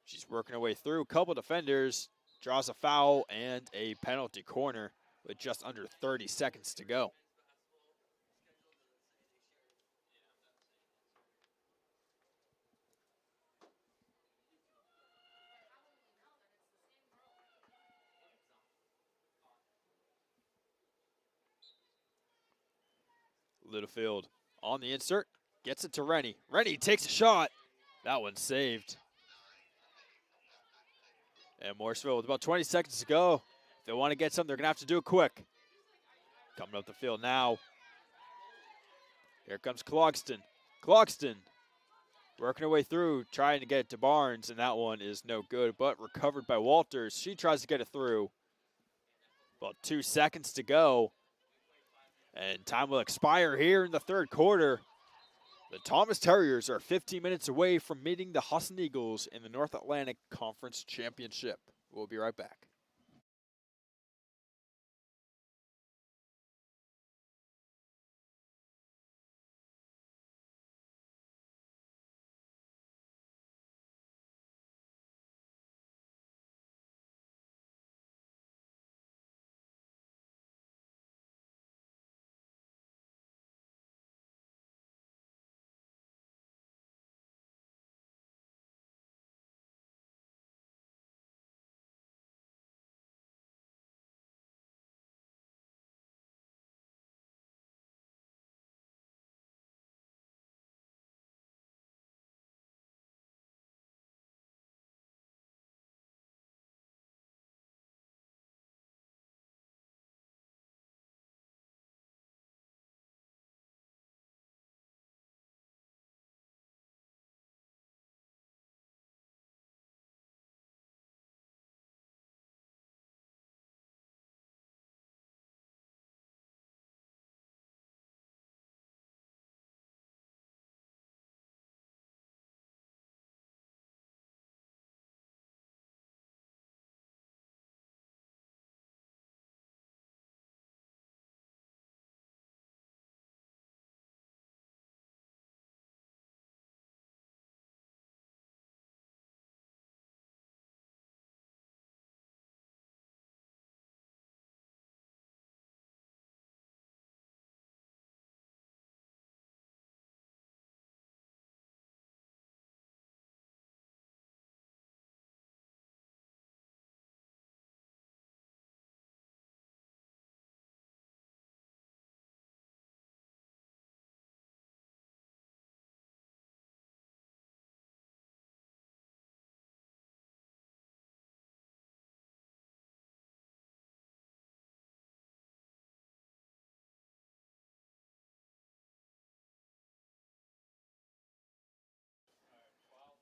She's working her way through a couple defenders, draws a foul and a penalty corner with just under 30 seconds to go. Littlefield on the insert, gets it to Rennie. Rennie takes a shot. That one's saved. And Morrisville with about 20 seconds to go. If they want to get something, they're going to have to do it quick. Coming up the field now. Here comes Clogston. Clogston working her way through, trying to get it to Barnes, and that one is no good, but recovered by Walters. She tries to get it through. About 2 seconds to go. And time will expire here in the third quarter. The Thomas Terriers are 15 minutes away from meeting the Husson Eagles in the North Atlantic Conference Championship. We'll be right back.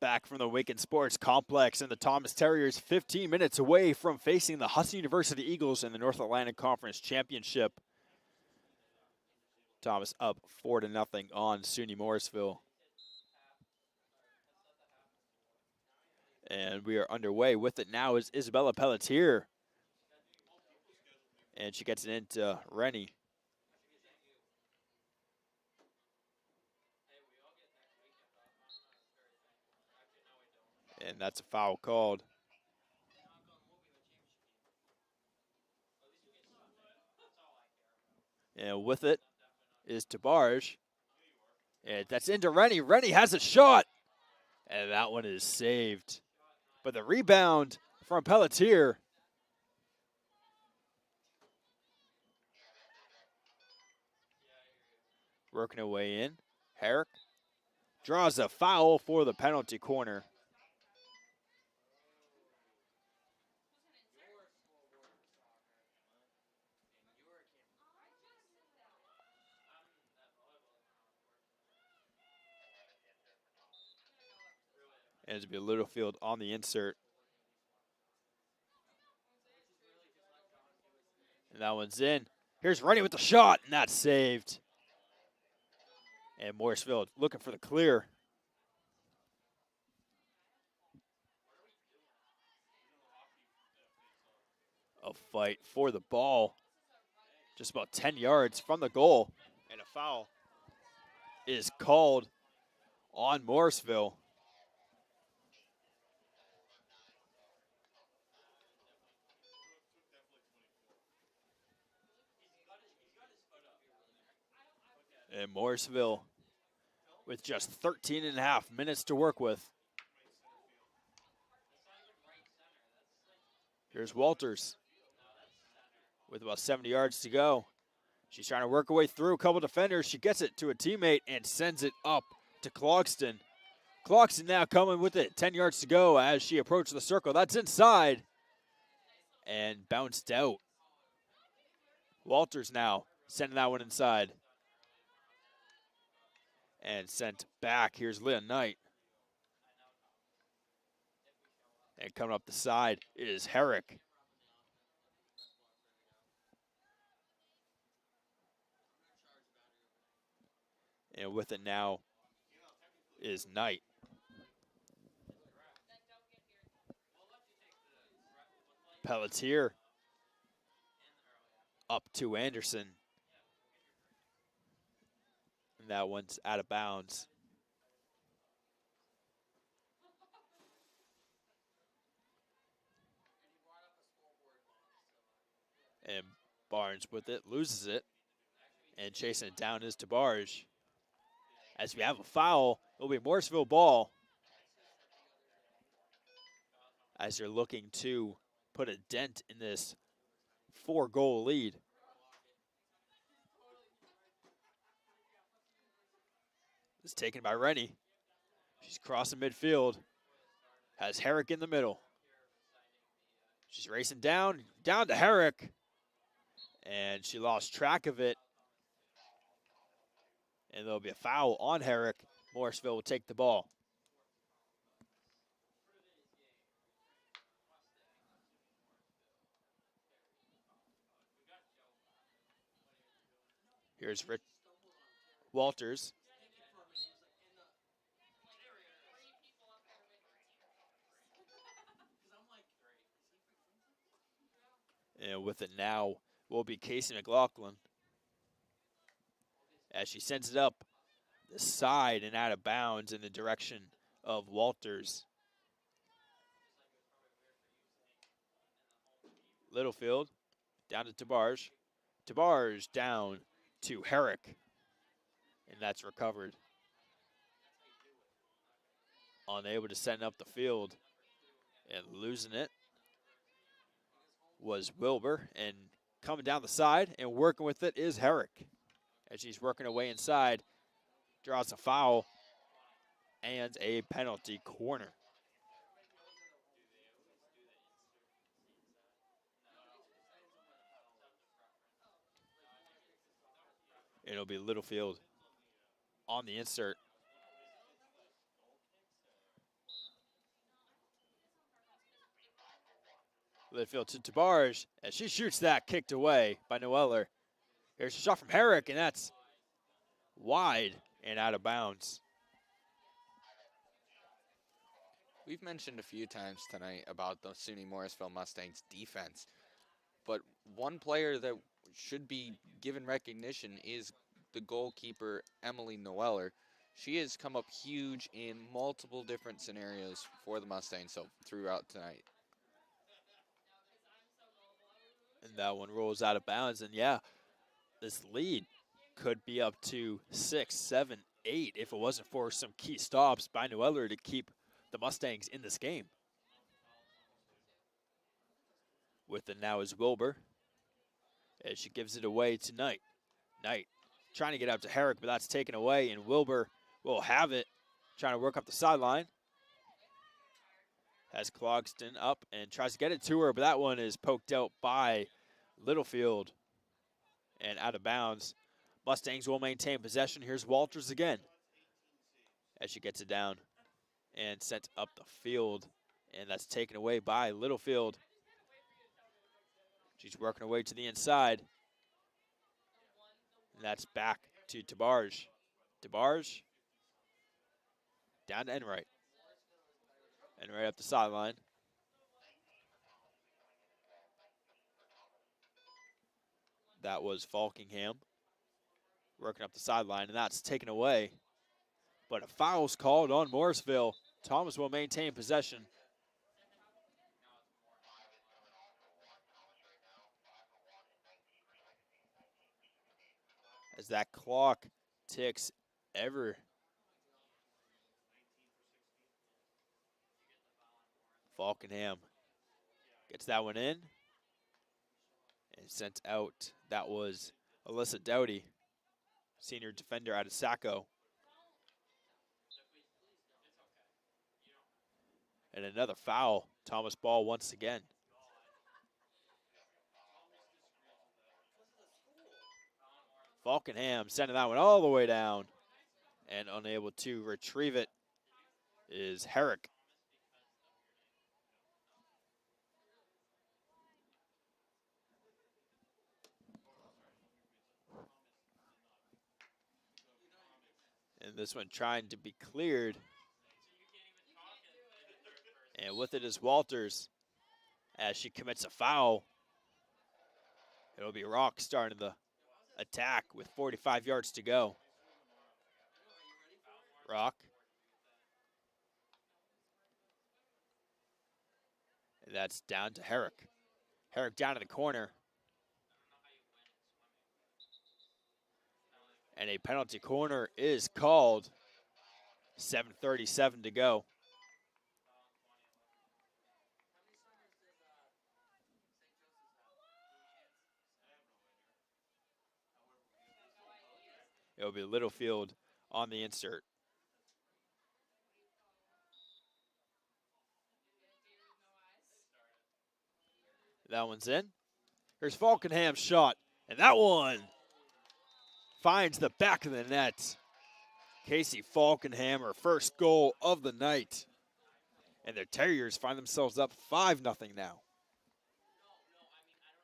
Back from the Wigan Sports Complex, and the Thomas Terriers 15 minutes away from facing the Husson University Eagles in the North Atlantic Conference Championship. Thomas up 4-0 on SUNY Morrisville. And we are underway with it now is Isabella Pelletier. And she gets it into Rennie. And that's a foul called. And with it is Tabarge. And that's into Rennie. Rennie has a shot. And that one is saved. But the rebound from Pelletier. Working her way in. Herrick draws a foul for the penalty corner. And it'll be Littlefield on the insert. And that one's in. Here's Rennie with the shot, and that's saved. And Morrisville looking for the clear. A fight for the ball. Just about 10 yards from the goal. And a foul is called on Morrisville. And Morrisville with just 13.5 minutes to work with. Here's Walters with about 70 yards to go. She's trying to work her way through a couple defenders. She gets it to a teammate and sends it up to Clogston. Clogston now coming with it. 10 yards to go as she approaches the circle. That's inside. And bounced out. Walters now sending that one inside. And sent back. Here's Leah Knight. And coming up the side is Herrick. And with it now is Knight. Pelletier up to Anderson. And that one's out of bounds. And Barnes with it, loses it. And chasing it down is Tabarge. As we have a foul, it'll be a Morrisville ball. As they're looking to put a dent in this 4-goal lead. It's taken by Rennie. She's crossing midfield. Has Herrick in the middle. She's racing down to Herrick. And she lost track of it. And there'll be a foul on Herrick. Morrisville will take the ball. Here's Rich Walters. And with it now will be Casey McLaughlin. As she sends it up the side and out of bounds in the direction of Walters. Littlefield down to Tabarge. Tabarge down to Herrick. And that's recovered. Unable to send up the field. And losing it was Wilbur. And coming down the side and working with it is Herrick. As she's working her way inside, draws a foul and a penalty corner. It'll be Littlefield on the insert. Lidfield to Tabarge, and she shoots that, kicked away by Noeller. Here's a shot from Herrick, and that's wide and out of bounds. We've mentioned a few times tonight about the SUNY Morrisville Mustangs defense, but one player that should be given recognition is the goalkeeper, Emily Noeller. She has come up huge in multiple different scenarios for the Mustangs throughout tonight. And that one rolls out of bounds, and yeah, this lead could be up to 6, 7, 8 if it wasn't for some key stops by Noeller to keep the Mustangs in this game. With it now is Wilbur, as she gives it away to Knight. Knight trying to get out to Herrick, but that's taken away, and Wilbur will have it, trying to work up the sideline. Has Clogston up and tries to get it to her, but that one is poked out by Littlefield and out of bounds. Mustangs will maintain possession. Here's Walters again as she gets it down and sent up the field, and that's taken away by Littlefield. She's working her way to the inside. And that's back to Tabarge. Tabarge down to Enright. Enright up the sideline. That was Falkingham working up the sideline, and that's taken away. But a foul's called on Morrisville. Thomas will maintain possession. As that clock ticks ever. Falkingham gets that one in and sent out. That was Alyssa Dowdy, senior defender out of Saco. And another foul. Thomas ball once again. Falkingham sending that one all the way down, and unable to retrieve it is Herrick. And this one trying to be cleared. And with it is Walters as she commits a foul. It'll be Rock starting the attack with 45 yards to go. Rock. And that's down to Herrick. Herrick down in the corner. And a penalty corner is called. 7:37 to go. It'll be Littlefield on the insert. That one's in. Here's Falkenham's shot, and that one finds the back of the net. Casey Falkenham, her first goal of the night. And their Terriers find themselves up 5-0 now.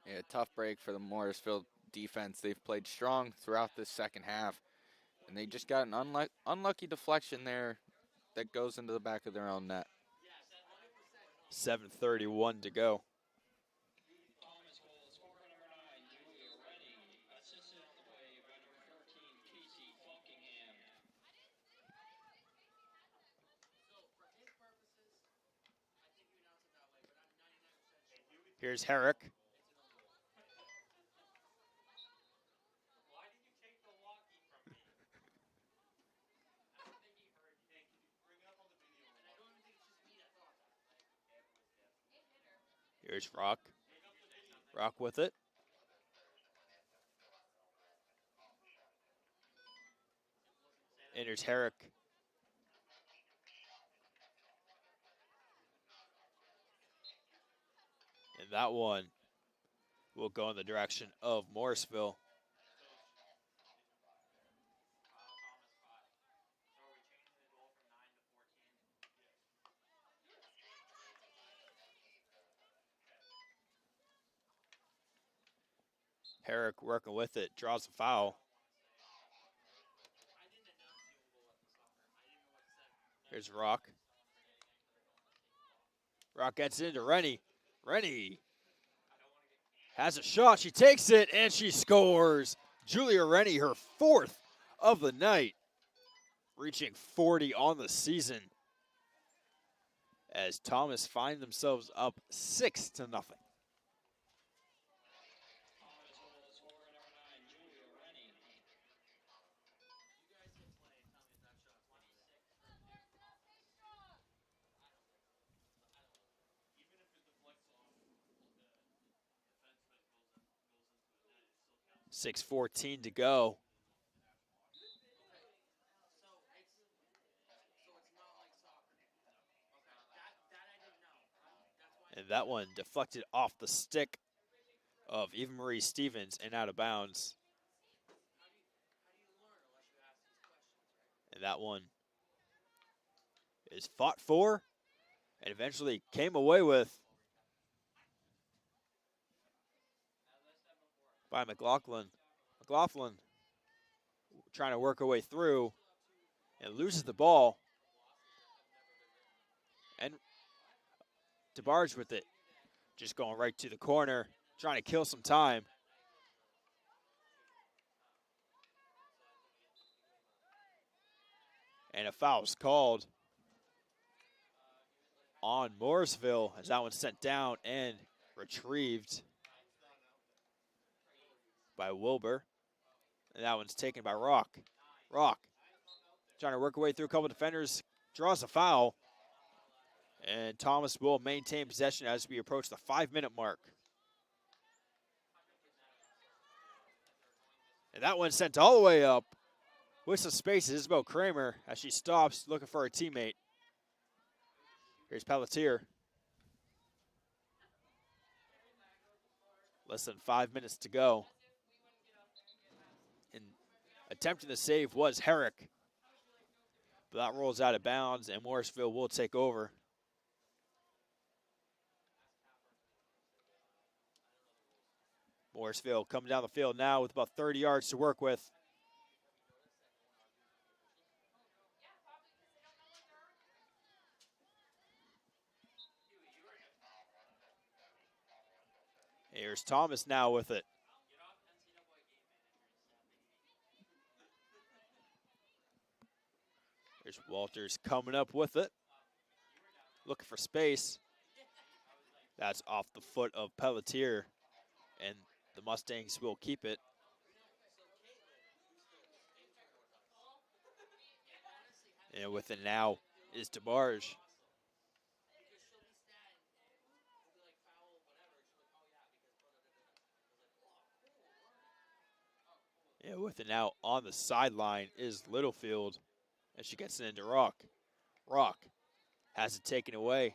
Yeah, tough break for the Morrisville defense. They've played strong throughout this second half, and they just got an unlucky deflection there that goes into the back of their own net. 7:31 to go. Here's Herrick. Here's Rock. Rock with it. And here's Herrick. And that one will go in the direction of Morrisville. Herrick working with it, draws a foul. Here's Rock. Rock gets into Rennie. Rennie has a shot. She takes it, and she scores. Julia Rennie, her 4th of the night, reaching 40 on the season, as Thomas find themselves up 6-0. .6:14 to go. And that one deflected off the stick of Eva Marie Stevens and out of bounds. And that one is fought for and eventually came away with by McLaughlin. McLaughlin trying to work her way through and loses the ball. And DeBarge with it, just going right to the corner, trying to kill some time. And a foul's called on Morrisville as that one's sent down and retrieved by Wilbur. And that one's taken by Rock. Rock trying to work her way through a couple defenders, draws a foul. And Thomas will maintain possession as we approach the 5-minute mark. And that one sent all the way up with some space. Isabel Kramer as she stops looking for her teammate. Here's Pelletier. Less than 5 minutes to go. And attempting the save was Herrick. But that rolls out of bounds and Morrisville will take over. Morrisville coming down the field now with about 30 yards to work with. Here's Thomas now with it. There's Walters coming up with it. Looking for space. That's off the foot of Pelletier. And the Mustangs will keep it. And with it now is DeBarge. And with it now on the sideline is Littlefield. And she gets it into Rock. Rock has it taken away.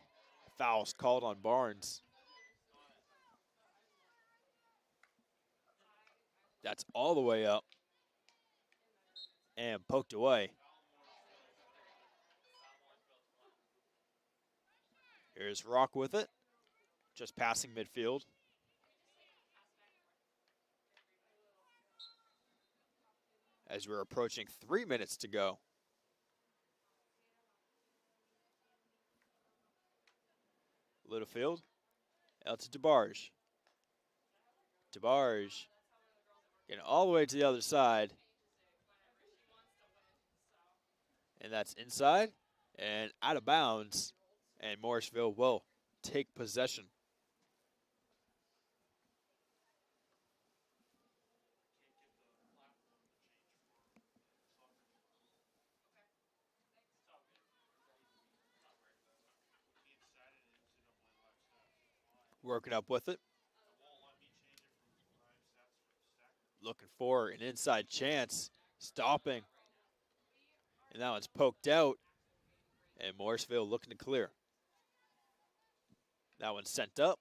Foul's called on Barnes. That's all the way up. And poked away. Here's Rock with it. Just passing midfield. As we're approaching 3 minutes to go. Littlefield, out to DeBarge. DeBarge getting all the way to the other side. And that's inside and out of bounds. And Morrisville will take possession. Working up with it. Looking for an inside chance. Stopping. And that one's poked out. And Morrisville looking to clear. That one's sent up.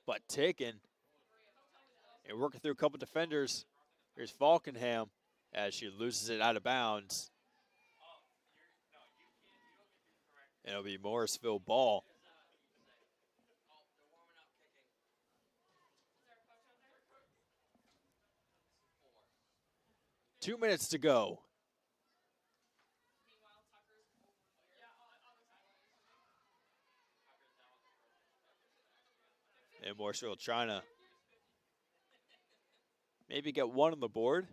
But taken. And working through a couple defenders. Here's Falkenham as she loses it out of bounds. And it'll be Morrisville ball. 2 minutes to go. And Morrisville trying to maybe get one on the board.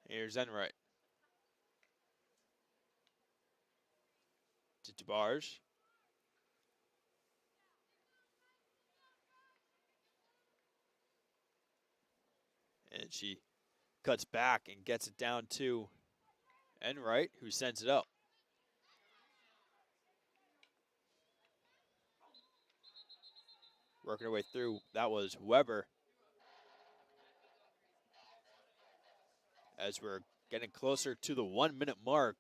Here's Enright. To DeBarge. And she cuts back and gets it down to Enright, who sends it up. Working her way through, that was Weber. As we're getting closer to the 1 minute mark.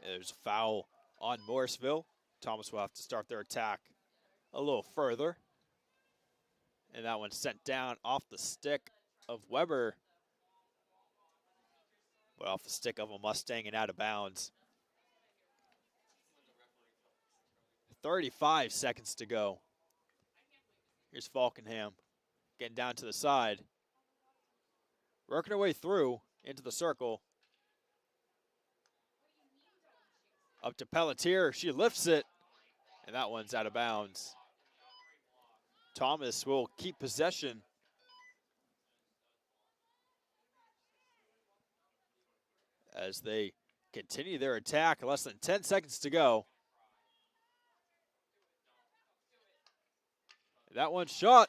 There's a foul on Morrisville. Thomas will have to start their attack a little further. And that one sent down off the stick of Weber. But off the stick of a Mustang and out of bounds. 35 seconds to go. Here's Falkenham getting down to the side. Working her way through into the circle. Up to Pelletier. She lifts it. And that one's out of bounds. Thomas will keep possession. As they continue their attack. Less than 10 seconds to go. That one shot.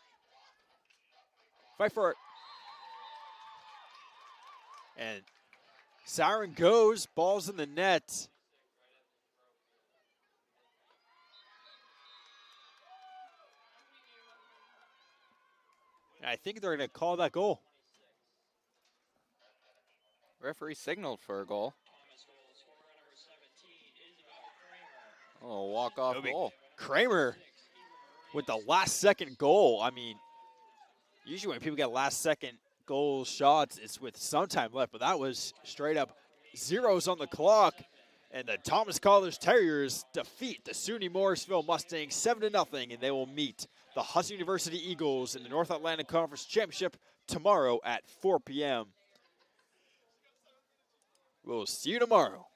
Fight for it. And siren goes. Ball's in the net. And I think they're going to call that goal. Referee signaled for a goal. Oh, walk-off goal. Kramer with the last-second goal. I mean, usually when people get last-second goal shots, it's with some time left, but that was straight-up zeros on the clock. And the Thomas College Terriers defeat the SUNY Morrisville Mustangs 7-0, and they will meet the Husson University Eagles in the North Atlantic Conference Championship tomorrow at 4 p.m. We'll see you tomorrow.